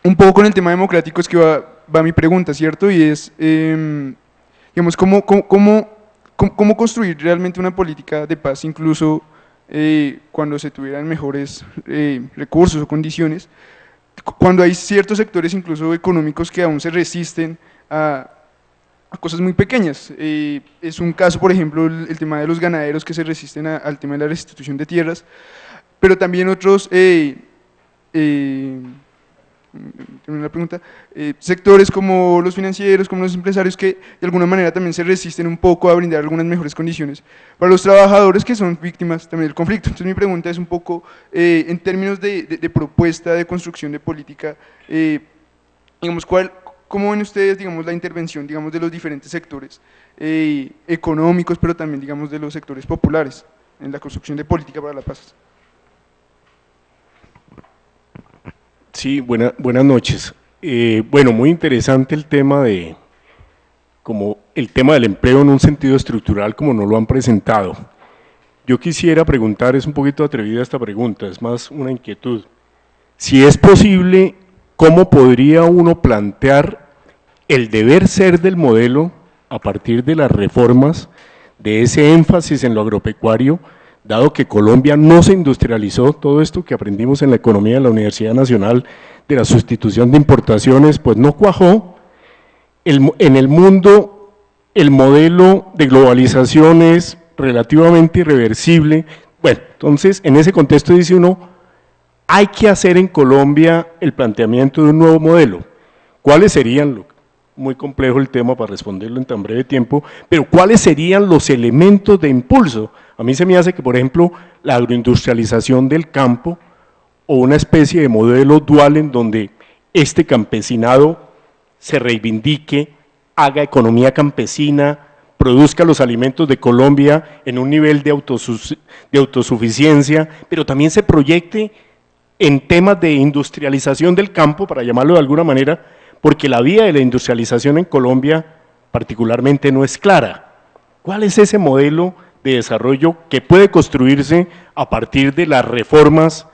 un poco con el tema democrático es que va mi pregunta, ¿cierto? Y es, digamos, ¿cómo construir realmente una política de paz, incluso cuando se tuvieran mejores recursos o condiciones, cuando hay ciertos sectores incluso económicos que aún se resisten a cosas muy pequeñas? Es un caso, por ejemplo, el tema de los ganaderos que se resisten al tema de la restitución de tierras, pero también otros una pregunta, sectores como los financieros, como los empresarios que de alguna manera también se resisten un poco a brindar algunas mejores condiciones para los trabajadores que son víctimas también del conflicto. Entonces mi pregunta es un poco en términos de propuesta de construcción de política, digamos, ¿cómo ven ustedes, digamos, la intervención, digamos, de los diferentes sectores económicos, pero también, digamos, de los sectores populares en la construcción de política para la paz? Sí, buenas noches. Bueno, muy interesante el tema el tema del empleo en un sentido estructural como nos lo han presentado. Yo quisiera preguntar, es un poquito atrevida esta pregunta, es más una inquietud. Si es posible, ¿cómo podría uno plantear el deber ser del modelo a partir de las reformas, de ese énfasis en lo agropecuario, dado que Colombia no se industrializó, todo esto que aprendimos en la economía de la Universidad Nacional, de la sustitución de importaciones, pues no cuajó. En el mundo el modelo de globalización es relativamente irreversible. Bueno, entonces en ese contexto dice uno, hay que hacer en Colombia el planteamiento de un nuevo modelo. ¿Cuáles serían, muy complejo el tema para responderlo en tan breve tiempo, pero cuáles serían los elementos de impulso? A mí se me hace que, por ejemplo, la agroindustrialización del campo o una especie de modelo dual en donde este campesinado se reivindique, haga economía campesina, produzca los alimentos de Colombia en un nivel de autosuficiencia, pero también se proyecte en temas de industrialización del campo, para llamarlo de alguna manera, porque la vía de la industrialización en Colombia particularmente no es clara. ¿Cuál es ese modelo de desarrollo que puede construirse a partir de las reformas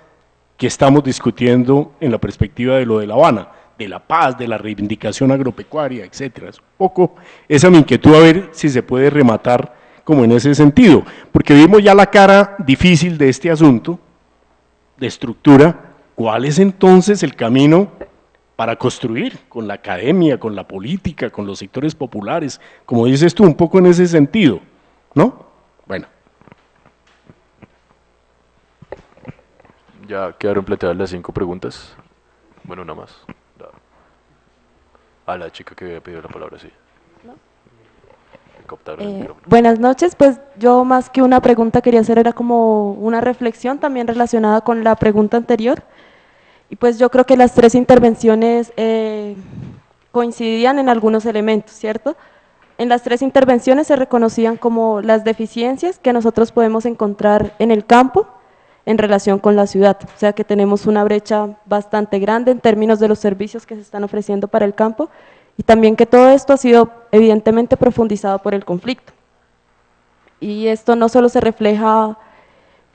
que estamos discutiendo en la perspectiva de lo de La Habana, de la paz, de la reivindicación agropecuaria, etcétera? Es un poco esa mi inquietud, a ver si se puede rematar como en ese sentido, porque vimos ya la cara difícil de este asunto, de estructura. ¿Cuál es entonces el camino para construir con la academia, con la política, con los sectores populares, como dices tú, un poco en ese sentido, ¿no? Bueno. Ya quedaron planteadas las 5 preguntas. Bueno, una más. A la chica que había pedido la palabra, sí. Buenas noches, pues yo más que una pregunta quería hacer era como una reflexión también relacionada con la pregunta anterior, y pues yo creo que las 3 intervenciones coincidían en algunos elementos, ¿cierto? En las 3 intervenciones se reconocían como las deficiencias que nosotros podemos encontrar en el campo en relación con la ciudad, o sea que tenemos una brecha bastante grande en términos de los servicios que se están ofreciendo para el campo, y también que todo esto ha sido evidentemente profundizado por el conflicto. Y esto no solo se refleja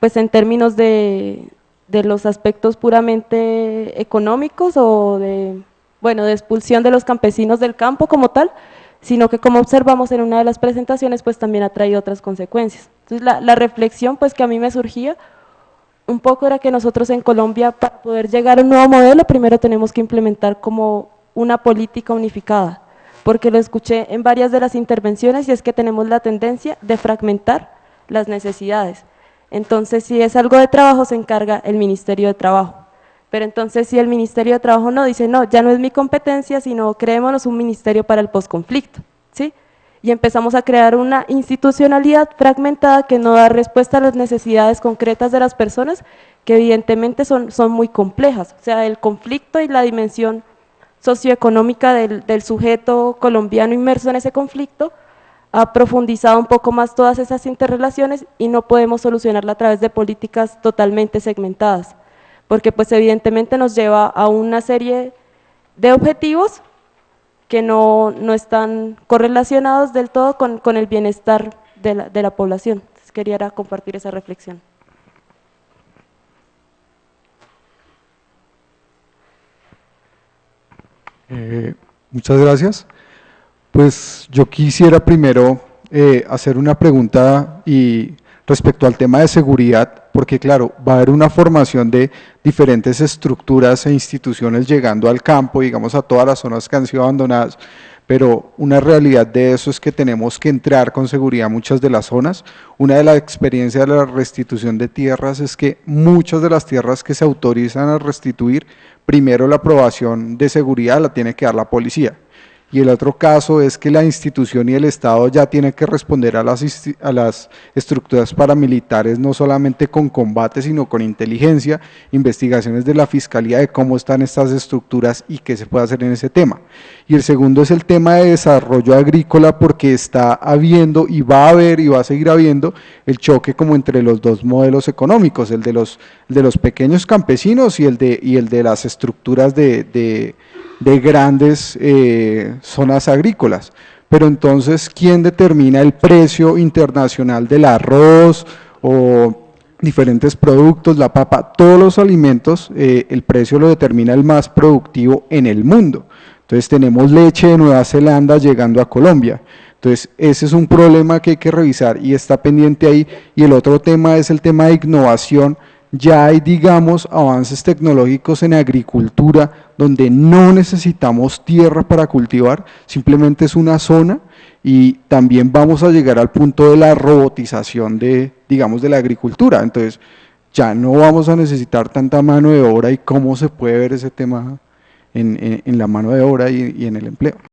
pues en términos de los aspectos puramente económicos o de expulsión de los campesinos del campo como tal, sino que como observamos en una de las presentaciones pues también ha traído otras consecuencias. Entonces la reflexión pues que a mí me surgía un poco era que nosotros en Colombia, para poder llegar a un nuevo modelo, primero tenemos que implementar como una política unificada, porque lo escuché en varias de las intervenciones y es que tenemos la tendencia de fragmentar las necesidades. Entonces, si es algo de trabajo, se encarga el Ministerio de Trabajo, pero entonces si el Ministerio de Trabajo no, dice no, ya no es mi competencia, sino creémonos un ministerio para el posconflicto, ¿sí? Y empezamos a crear una institucionalidad fragmentada que no da respuesta a las necesidades concretas de las personas, que evidentemente son muy complejas, o sea, el conflicto y la dimensión socioeconómica del sujeto colombiano inmerso en ese conflicto ha profundizado un poco más todas esas interrelaciones y no podemos solucionarla a través de políticas totalmente segmentadas, porque pues evidentemente nos lleva a una serie de objetivos que no están correlacionados del todo con el bienestar de la población. Entonces quería compartir esa reflexión. Muchas gracias. Pues yo quisiera primero hacer una pregunta y respecto al tema de seguridad, porque claro, va a haber una formación de diferentes estructuras e instituciones llegando al campo, digamos a todas las zonas que han sido abandonadas, pero una realidad de eso es que tenemos que entrar con seguridad a muchas de las zonas. Una de las experiencias de la restitución de tierras es que muchas de las tierras que se autorizan a restituir, primero la aprobación de seguridad la tiene que dar la policía. Y el otro caso es que la institución y el Estado ya tienen que responder a las estructuras paramilitares, no solamente con combate, sino con inteligencia, investigaciones de la Fiscalía de cómo están estas estructuras y qué se puede hacer en ese tema. Y el segundo es el tema de desarrollo agrícola, porque está habiendo y va a haber y va a seguir habiendo el choque como entre los dos modelos económicos, el de los pequeños campesinos y el de las estructuras de grandes zonas agrícolas. Pero entonces, ¿quién determina el precio internacional del arroz o diferentes productos, la papa, todos los alimentos? El precio lo determina el más productivo en el mundo. Entonces tenemos leche de Nueva Zelanda llegando a Colombia. Entonces, ese es un problema que hay que revisar y está pendiente ahí. Y el otro tema es el tema de innovación. Ya hay, digamos, avances tecnológicos en agricultura donde no necesitamos tierra para cultivar, simplemente es una zona, y también vamos a llegar al punto de la robotización de, digamos, de la agricultura. Entonces, ya no vamos a necesitar tanta mano de obra. ¿Y cómo se puede ver ese tema en la mano de obra y en el empleo?